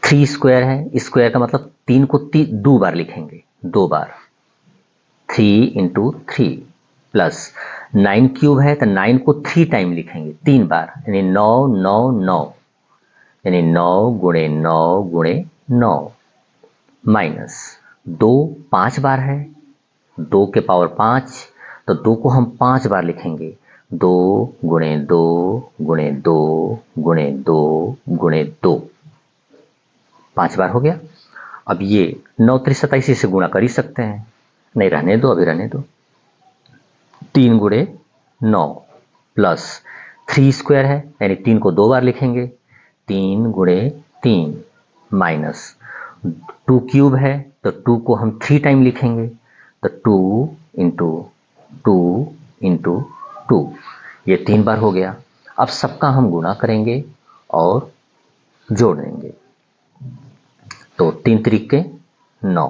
थ्री स्क्वायर है, स्क्वायर का मतलब 3 को 2 बार लिखेंगे, 2 बार, 3 इंटू 3 प्लस 9 क्यूब है तो 9 को 3 टाइम लिखेंगे, 3 बार, यानी 9 9 9, यानी 9 गुणे 9 गुणे 9 माइनस 2 5 बार है, 2 के पावर 5, तो 2 को हम 5 बार लिखेंगे, 2 गुणे 2 गुणे 2 गुणे 2 गुणे 2, 5 बार हो गया। अब ये 9 3 27 से गुणा कर ही सकते हैं, नहीं रहने दो, अभी रहने दो। 3 गुणे 9 प्लस 3 स्क्वायर है, यानी 3 को 2 बार लिखेंगे, 3 गुणे 3 माइनस 2 क्यूब है तो 2 को हम 3 टाइम लिखेंगे, तो 2 इंटू 2 इंटू 2, ये 3 बार हो गया। अब सबका हम गुणा करेंगे और जोड़ देंगे, तो 3 तरीके 9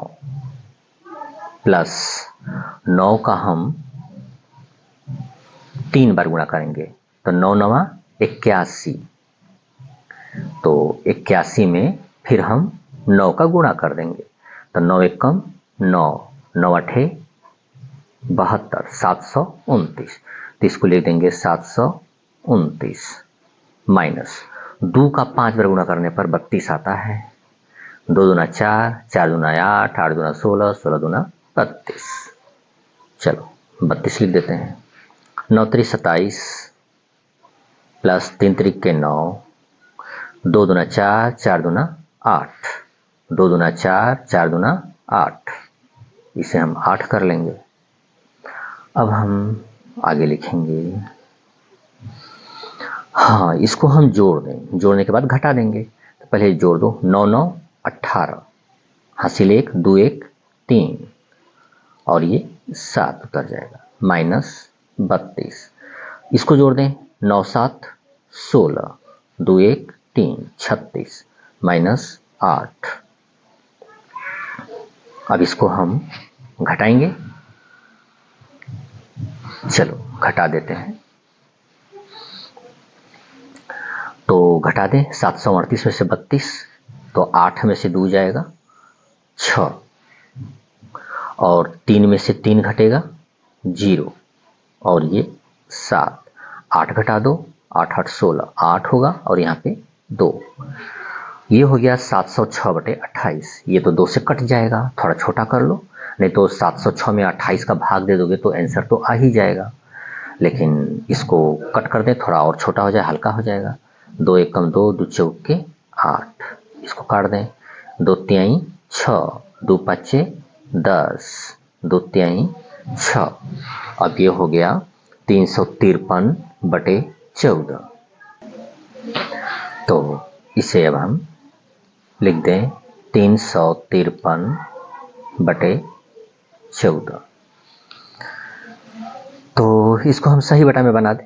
प्लस 9 का हम 3 बार गुणा करेंगे, तो 9 9 81, तो 81 में फिर हम 9 का गुणा कर देंगे, तो 9 एकम 9, 9 अठे 72, 729, तो इसको लिख देंगे 729 माइनस 2 का 5 बार गुणा करने पर 32 आता है, 2 दूना 4, 4 दूना 8, 8 दूना 16, 16 दूना 32, चलो 32 लिख देते हैं। 9 3 27 प्लस 3 तरीके 9, 2 दूना 4, 4 दूना 8, 2 दूना 4, 4 दूना 8, इसे हम 8 कर लेंगे। अब हम आगे लिखेंगे, हाँ इसको हम जोड़ दें, जोड़ने के बाद घटा देंगे, तो पहले जोड़ दो, 9 9 18, हासिल 1 2 1 3, और ये 7 उतर जाएगा, माइनस 32, इसको जोड़ दें, 9 7 16, 2 1 3 36 माइनस 8। अब इसको हम घटाएंगे, चलो घटा देते हैं, तो घटा दें, 738 में से 32, तो 8 में से 2 जाएगा 6, और 3 में से 3 घटेगा 0, और ये 7, 8 घटा दो, 8 8 16, 8 होगा, और यहाँ पे 2, ये हो गया 706/28, ये तो 2 से कट जाएगा, थोड़ा छोटा कर लो, नहीं तो 706 में 28 का भाग दे दोगे तो आंसर तो आ ही जाएगा, लेकिन इसको कट कर दें, थोड़ा और छोटा हो जाए, हल्का हो जाएगा, 2 एकम 2, 2 चौके 8, इसको काट दें, 2 तिहाई 6, 2 पच्चे 10, 2 तिहाई 6। अब ये हो गया 353/14। तो इसे अब हम लिख दें 353/14। तो इसको हम सही बटा में बना दें,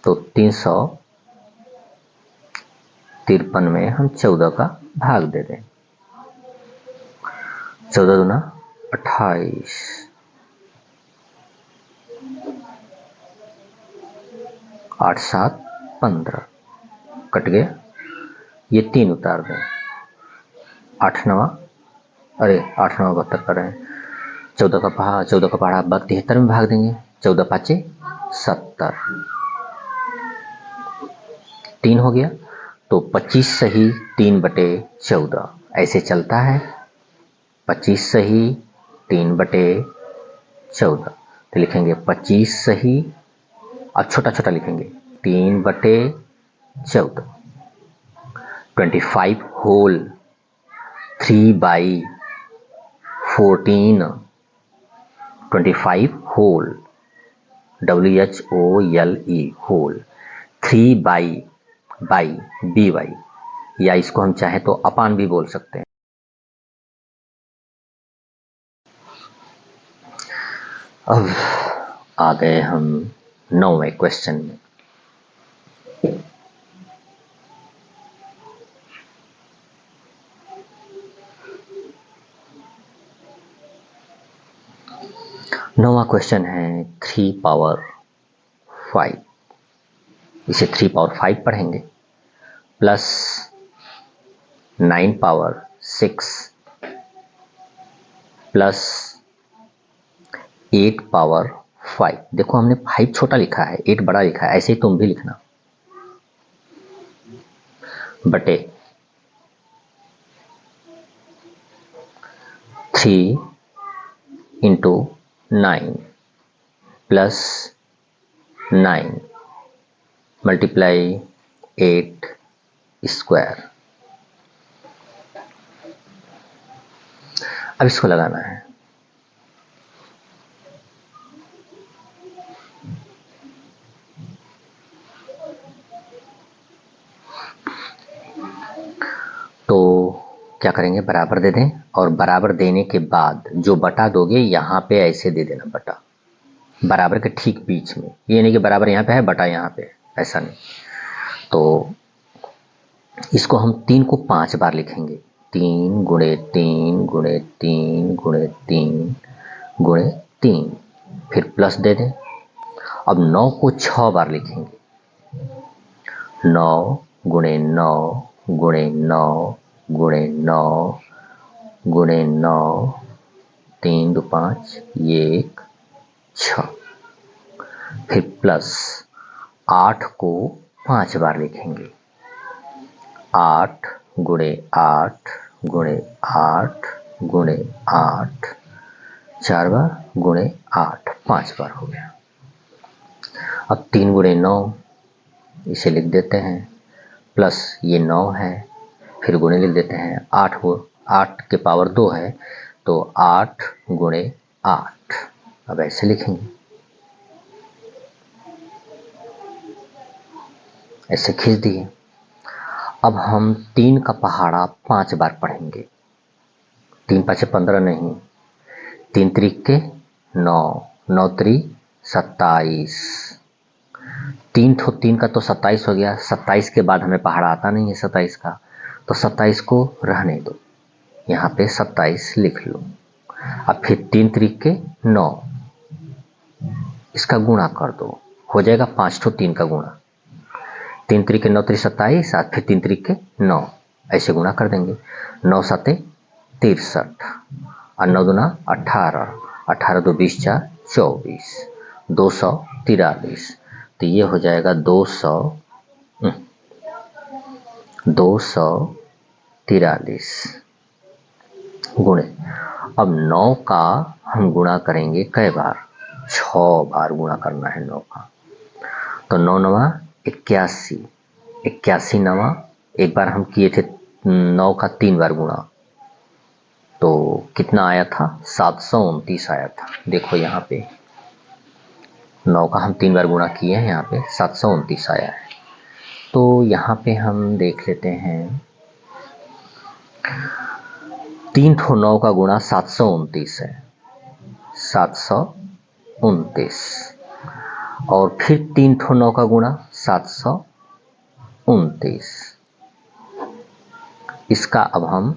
तो 353 में हम 14 का भाग दे दें। 14 दूना 28, 8 7 15, कट गया। ये 3 उतार दें, 8 9, अरे 8 9 72 कर रहे हैं। 14 का पहाड़ा 73 में भाग देंगे, 14 पाँचे 70, 3 हो गया। तो 25 सही 3/14 ऐसे चलता है। 25 सही 3/14, तो लिखेंगे 25 सही, अब छोटा छोटा लिखेंगे 3/14। 25 whole 3/14, 25 whole WHOLE whole, 3/BY, या इसको हम चाहें तो अपान भी बोल सकते हैं। अब आ गए हम 9वें क्वेश्चन में। नौवां क्वेश्चन है 3 पावर 5। इसे 3 पावर 5 पढ़ेंगे, प्लस 9 पावर 6 प्लस 8 पावर 5। देखो हमने 5 छोटा लिखा है, 8 बड़ा लिखा है, ऐसे ही तुम भी लिखना, बटे 3 इंटू 9 प्लस 9 मल्टीप्लाई 8 स्क्वायर। अब इसको लगाना है, तो क्या करेंगे, बराबर दे दें, और बराबर देने के बाद जो बटा दोगे यहाँ पे ऐसे दे देना, बटा बराबर के ठीक बीच में, ये नहीं कि बराबर यहाँ पे है बटा यहाँ पे, ऐसा नहीं। तो इसको हम 3 को 5 बार लिखेंगे, 3 गुणे 3 गुणे 3 गुणे 3 गुणे 3, फिर प्लस दे दें। अब 9 को 6 बार लिखेंगे, 9 गुणे 9 गुणे 9 गुणे 9 गुणे 9, 3 2 5, ये 1 6, फिर प्लस 8 को 5 बार लिखेंगे, 8 गुणे 8 गुणे 8 गुणे 8, 4 बार गुणे 8, 5 बार हो गया। अब 3 गुणे 9 इसे लिख देते हैं, प्लस ये 9 है, फिर गुणे लिख देते हैं, 8 के पावर 2 है, तो 8 गुणे 8। अब ऐसे लिखेंगे, ऐसे खींच दिए। अब हम 3 का पहाड़ा 5 बार पढ़ेंगे, 3 5 15 नहीं, 3 त्रिके 9, 9 त्रि 27, 3 का तो 27 हो गया, 27 के बाद हमें पहाड़ा आता नहीं है 27 का, तो 27 को रहने दो, यहाँ पे 27 लिख लो। अब फिर 3 त्रिके 9, इसका गुणा कर दो, हो जाएगा 5 3 का गुणा, 3 त्रिके 9 3 27, फिर 3 त्रिके 9, ऐसे गुणा कर देंगे, 9 7 63 और 9 दूना 18, 18 2 20 4 24, 243। तो ये हो जाएगा 243 गुणे। अब 9 का हम गुणा करेंगे कई बार, 6 बार गुणा करना है 9 का, तो 9 9 81, 81 नवा, एक बार हम किए थे 9 का 3 बार गुणा, तो कितना आया था? 729 आया था। देखो यहाँ पे 9 का हम 3 बार गुणा किए हैं, यहाँ पे 729 आया है। तो यहाँ पे हम देख लेते हैं 3 ठो 9 का गुणा 729 है, 729, और फिर 3 ठो 9 का गुणा 729। इसका अब हम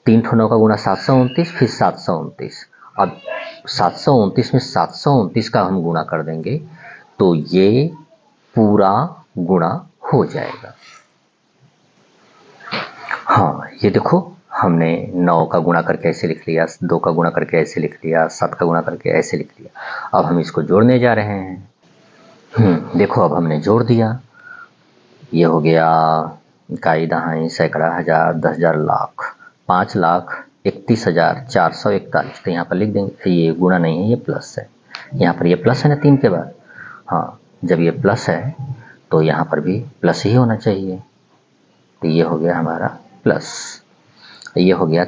3 ठो 9 का गुणा 729, फिर 729। अब 729 में 729 का हम गुणा कर देंगे तो ये पूरा गुणा हो जाएगा। हाँ, ये देखो हमने 9 का गुणा करके ऐसे लिख लिया, 2 का गुणा करके ऐसे लिख लिया, 7 का गुणा करके ऐसे लिख लिया। अब हम इसको जोड़ने जा रहे हैं। देखो अब हमने जोड़ दिया, ये हो गया इकाई, दहाई, सैकड़ा, हजार, 10,000, लाख, 5,31,441। तो यहाँ पर लिख देंगे, ये गुणा नहीं है, ये प्लस है। यहाँ पर ये प्लस है ना 3 के बाद। हाँ, जब ये प्लस है तो यहाँ पर भी प्लस ही होना चाहिए। तो ये हो गया हमारा प्लस, ये हो गया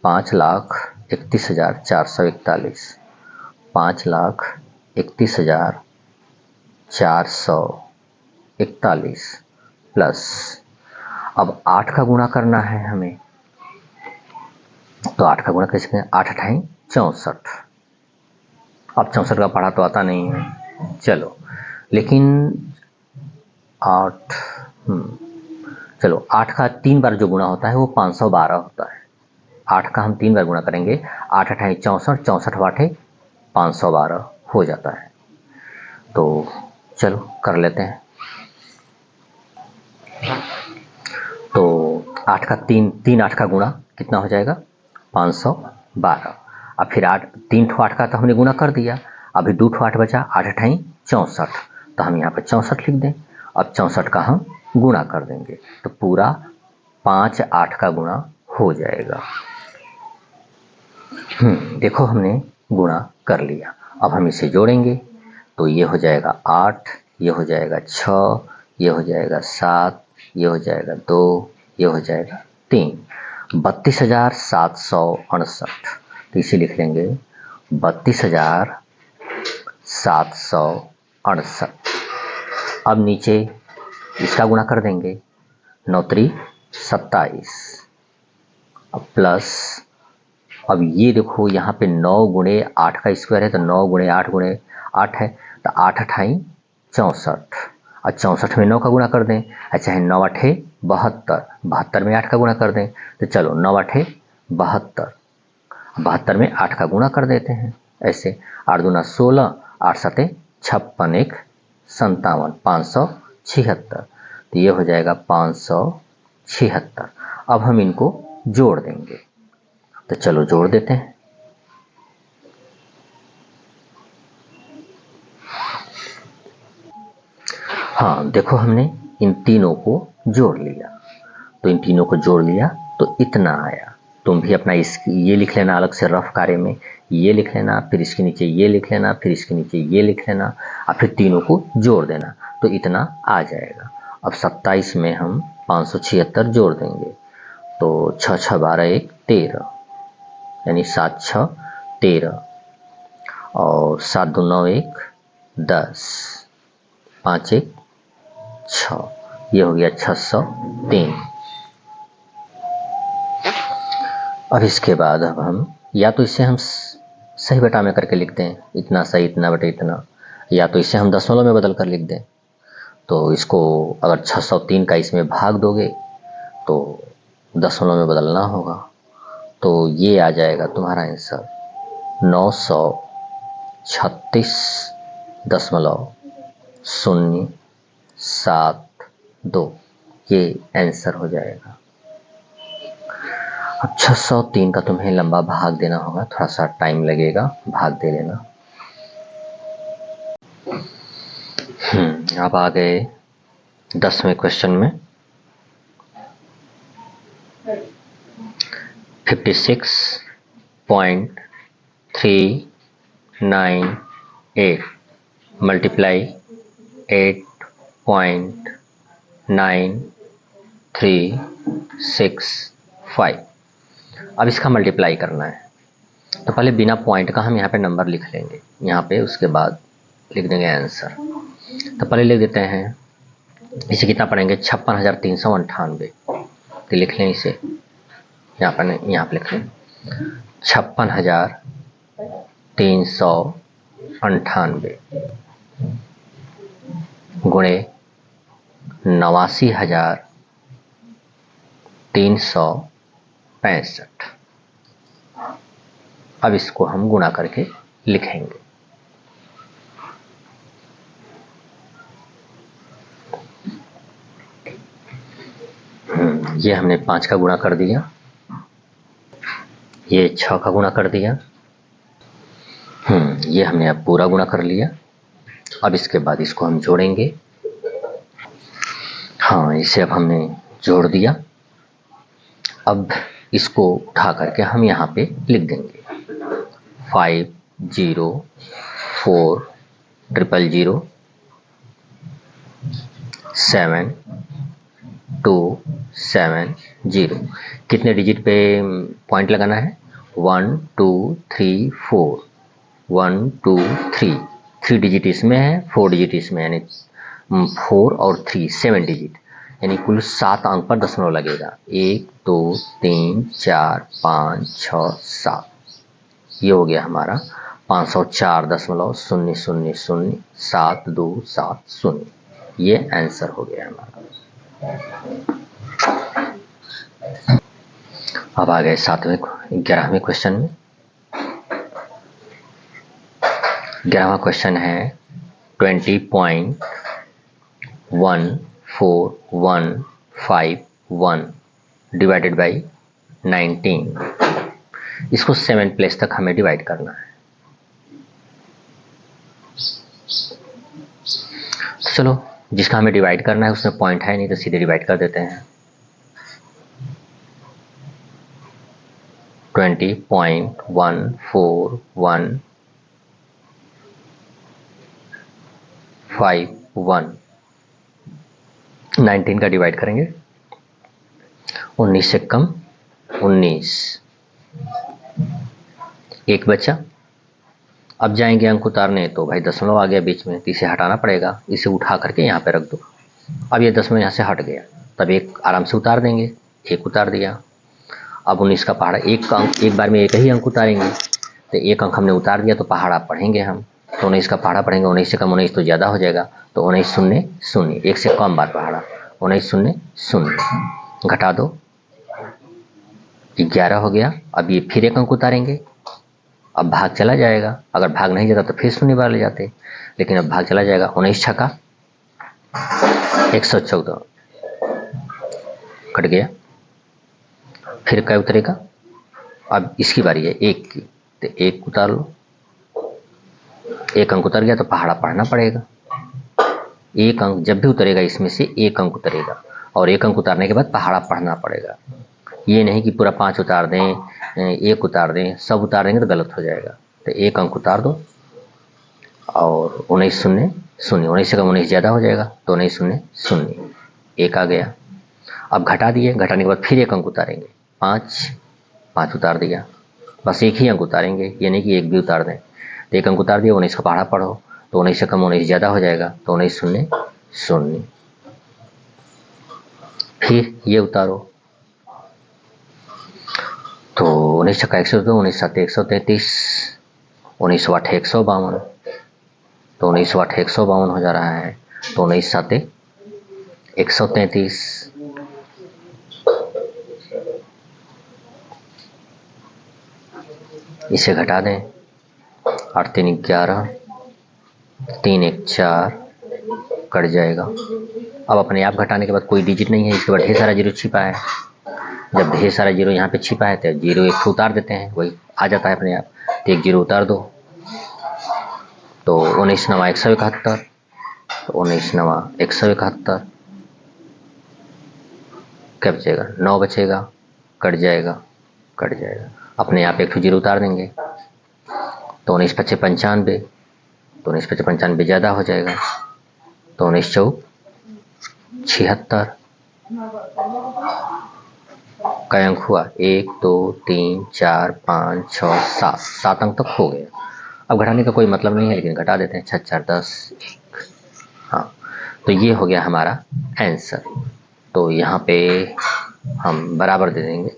5,31,441, 5,31,441 प्लस, अब 8 का गुणा करना है हमें, तो 8 का गुणा कैसे करें? 8 अठाई 64। अब 64 का पढ़ा तो आता नहीं है, चलो, लेकिन 8 चलो 8 का 3 बार जो गुणा होता है वो 512 होता है। 8 का हम 3 बार गुणा करेंगे, 8 अठाई 64, 64 आठे 512 हो जाता है। तो चलो कर लेते हैं। तो 8 का 3 8 का गुणा कितना हो जाएगा? 512। अब फिर 3 ठो 8 का तो हमने गुणा कर दिया, अभी 2 ठो 8 बचा, 8 अठाई 64, तो हम यहाँ पर 64 लिख दें। अब 64 का हम गुणा कर देंगे तो पूरा 5 8 का गुणा हो जाएगा। देखो हमने गुणा कर लिया, अब हम इसे जोड़ेंगे तो ये हो जाएगा 8, ये हो जाएगा 6, ये हो जाएगा 7, ये हो जाएगा 2, ये हो जाएगा 3, 32,768। तो इसे लिख लेंगे 32,768। अब नीचे इसका गुणा कर देंगे, 9 त्रिक 27, अब प्लस, अब ये देखो यहाँ पे 9 गुणे 8 का स्क्वायर है, तो 9 गुणे 8 गुणे 8 है, तो 8 अठाई 64, और 64 में 9 का गुणा कर दें। अच्छा है 9 अठे 72, 72 में 8 का गुणा कर दें, तो चलो 9 अठे 72, 72 में 8 का गुणा कर देते हैं ऐसे, 8 दूना 16, 8 सते 56, 1 57, 576। तो ये हो जाएगा 576। अब हम इनको जोड़ देंगे, तो चलो जोड़ देते हैं। हाँ देखो हमने इन तीनों को जोड़ लिया, तो इन तीनों को जोड़ लिया तो इतना आया। तुम भी अपना ये लिख लेना अलग से रफ कार्य में, ये लिख लेना, फिर इसके नीचे ये लिख लेना, फिर इसके नीचे ये लिख लेना, और फिर तीनों को जोड़ देना, तो इतना आ जाएगा। अब 27 में हम 576 जोड़ देंगे, तो 6 6 12 1 13, यानी 7 6 13, और 7 2 9 1 10, 5 1 6, ये हो गया 603। और इसके बाद अब हम या तो इसे हम सही बटा में करके लिख दें, इतना सही इतना बटे इतना, या तो इसे हम दशमलव में बदल कर लिख दें। तो इसको अगर 603 का इसमें भाग दोगे तो दशमलव में बदलना होगा, तो ये आ जाएगा तुम्हारा आंसर 936.072, ये आंसर हो जाएगा। अब 603 का तुम्हें लंबा भाग देना होगा, थोड़ा सा टाइम लगेगा, भाग दे लेना। अब आ गए 10वें क्वेश्चन में। 56.398 मल्टीप्लाई 8.2 9 3 6 5। अब इसका मल्टीप्लाई करना है, तो पहले बिना पॉइंट का हम यहाँ पे नंबर लिख लेंगे यहाँ पे, उसके बाद लिख देंगे आंसर। तो पहले लिख देते हैं, इसे कितना पढ़ेंगे 56,398। तो लिख लें इसे, यहाँ पे लिख लें 56,398 गुणे 89,365। अब इसको हम गुणा करके लिखेंगे। ये हमने 5 का गुणा कर दिया, ये 6 का गुणा कर दिया, ये हमने अब पूरा गुणा कर लिया। अब इसके बाद इसको हम जोड़ेंगे। हाँ, इसे अब हमने जोड़ दिया। अब इसको उठा करके हम यहाँ पे लिख देंगे 5040007270। कितने डिजिट पे पॉइंट लगाना है? 1 2 3 4। 1 2 3, 3 डिजिट इसमें है, 4 डिजिट इसमें, यानी 4 और 3 7 डिजिट, यानी कुल 7 अंक पर दशमलव लगेगा। 1 2 3 4 5 6 7। ये हो गया हमारा 504.0007270। ये आंसर हो गया हमारा। अब आ गए 11वें क्वेश्चन में। 11वां क्वेश्चन है 20.14151 डिवाइडेड बाई 19। इसको 7 प्लेस तक हमें डिवाइड करना है। तो चलो, जिसका हमें डिवाइड करना है उसमें पॉइंट है नहीं, तो सीधे डिवाइड कर देते हैं। 20.14151 19 का डिवाइड करेंगे, 19 से कम 19, एक बचा। अब जाएंगे अंक उतारने, तो भाई दशमलव आ गया बीच में, तो इसे हटाना पड़ेगा। इसे उठा करके यहाँ पे रख दो। अब ये दशमलव यहाँ से हट गया, तब एक आराम से उतार देंगे, एक उतार दिया। अब 19 का पहाड़ा, एक बार में एक ही अंक उतारेंगे, तो एक अंक हमने उतार दिया, तो पहाड़ा पढ़ेंगे हम। तो 19 का पहाड़ा पढ़ेंगे, 19 से कम 19 तो ज़्यादा हो जाएगा, तो 19 शून्य शून्य, एक से कम बार पहाड़ा, 19 शून्य शून्य, घटा दो 11 हो गया। अब ये फिर एक अंक उतारेंगे, अब भाग चला जाएगा। अगर भाग नहीं जाता तो फिर शून्य बार ले जाते, लेकिन अब भाग चला जाएगा। 19 छक्का 114, कट गया। फिर क्या उतरेगा? अब इसकी बारी है एक की, तो एक उतार लो। एक अंक उतर गया तो पहाड़ा पढ़ना पड़ेगा। एक अंक जब भी उतरेगा इसमें से एक अंक उतरेगा, और एक अंक उतारने के बाद पहाड़ा पढ़ना पड़ेगा। ये नहीं कि पूरा 5 उतार दें, एक उतार दें, सब उतार देंगे तो गलत हो जाएगा। तो एक अंक उतार दो, और 19 शून्य शून्य, 19 से कम 19 ज़्यादा हो जाएगा, तो 19 शून्य शून्य, एक आ गया। अब घटा दिए, घटाने के बाद फिर एक अंक उतारेंगे, 5 उतार दिया, बस एक ही अंक उतारेंगे, ये नहीं कि एक भी उतार दें। तो एक अंक उतार दिया, 19 का पहाड़ा पढ़ो, तो 19 से कम 19 ज़्यादा हो जाएगा, तो 19 शून्य शून्य, फिर ये उतारो, तो 19 छक्का 102, 19 साते 133, 19 आठे 152, तो 19 आठे 152 हो जा रहा है, तो 19 साते 133। इसे घटा दें, 8 3 11, 3 1 4, कट जाएगा। अब अपने आप घटाने के बाद कोई डिजिट नहीं है, इसके बाद ढेर सारा जीरो छिपा है। जब ढेर सारा जीरो यहाँ पे छिपा है तो जीरो एक को उतार देते हैं, वही आ जाता है अपने आप। तो एक जीरो उतार दो, तो 19 9 171, तो 19 9 171, क्या बचेगा? 9 बचेगा, कट जाएगा, कट जाएगा। अपने आप एक जीरो उतार देंगे, तो 19 5 95, तो 19 5 95 ज़्यादा हो जाएगा, तो 19 4 76। कई अंक हुआ? 1 2 3 4 5 6 7, 7 अंक तक हो गया। अब घटाने का कोई मतलब नहीं है, लेकिन घटा देते हैं। 6 4 10 1। हाँ, तो ये हो गया हमारा आंसर। तो यहाँ पे हम बराबर दे देंगे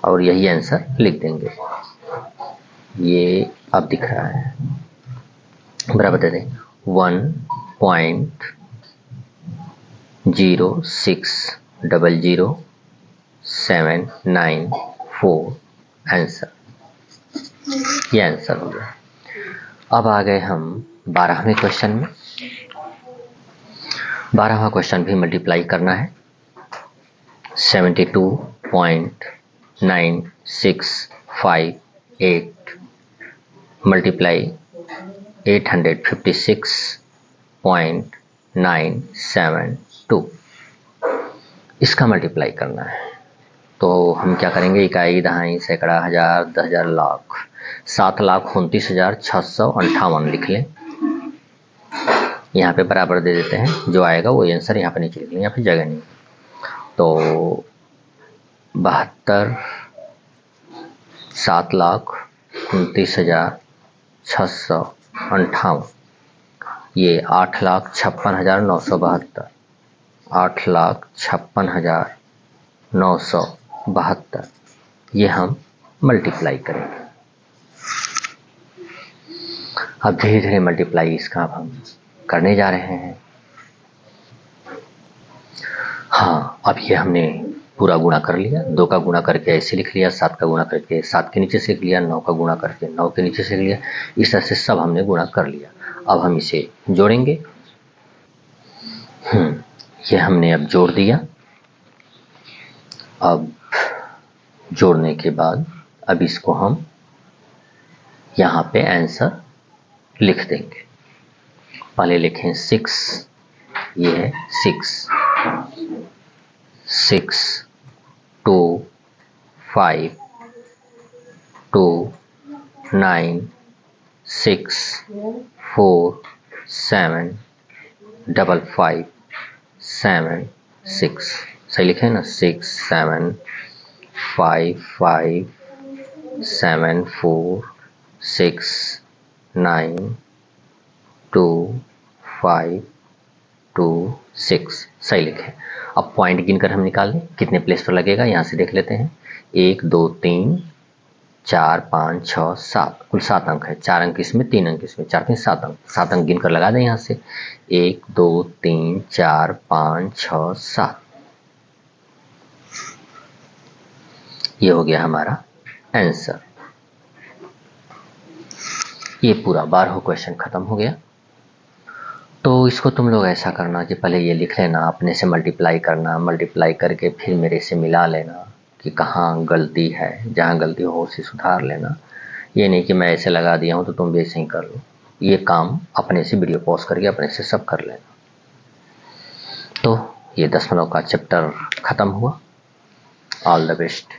और यही आंसर लिख देंगे। ये अब दिख रहा है, बराबर दे दें 1.0600794 आंसर। ये आंसर हो गया। अब आ गए हम 12वें क्वेश्चन में। 12वां क्वेश्चन भी मल्टीप्लाई करना है। 72.9658 मल्टीप्लाई 856.972, इसका मल्टीप्लाई करना है। तो हम क्या करेंगे? इकाई, दहाई, सैकड़ा, हजार, 10,000, लाख। 7,29,658 लिख लें। यहाँ पे बराबर दे देते हैं, जो आएगा वो आंसर यहाँ पे नीचे लिख लें, यहाँ पे जगह नहीं। तो 72 7,29,658, ये 8,56,972, 8,56,972, ये हम मल्टीप्लाई करेंगे। अब धीरे धीरे मल्टीप्लाई इसका अब हम करने जा रहे हैं। हाँ, अब ये हमने पूरा गुणा कर लिया। 2 का गुणा करके ऐसे लिख लिया, 7 का गुणा करके 7 के नीचे से लिख लिया, 9 का गुणा करके 9 के नीचे से लिख लिया। इस तरह से सब हमने गुणा कर लिया। अब हम इसे जोड़ेंगे। ये हमने अब जोड़ दिया। अब जोड़ने के बाद अब इसको हम यहाँ पे आंसर लिख देंगे। पहले लिखें 6, ये है 6 2 5 2 9 6 4 7 5 5 7 6, सही लिखे ना? 6 7 5 5 7 4 6 9 2 5 2 6, सही लिखे। अब पॉइंट गिनकर हम निकाल लें कितने प्लेस पर लगेगा। यहाँ से देख लेते हैं। 1 2 3 4 5 6 7, कुल 7 अंक है। 4 अंक इसमें, 3 अंक इसमें, 4 3 7 अंक। 7 अंक गिनकर लगा दें यहाँ से। 1 2 3 4 5 6 7, ये हो गया हमारा आंसर। ये पूरा 12वां क्वेश्चन खत्म हो गया। तो इसको तुम लोग ऐसा करना कि पहले ये लिख लेना, अपने से मल्टीप्लाई करना, मल्टीप्लाई करके फिर मेरे से मिला लेना कि कहाँ गलती है। जहाँ गलती हो उसे सुधार लेना। ये नहीं कि मैं ऐसे लगा दिया हूँ तो तुम भी ऐसे ही कर लो। ये काम अपने से वीडियो पॉज करके अपने से सब कर लेना। तो ये 10वां का चैप्टर खत्म हुआ। All the best.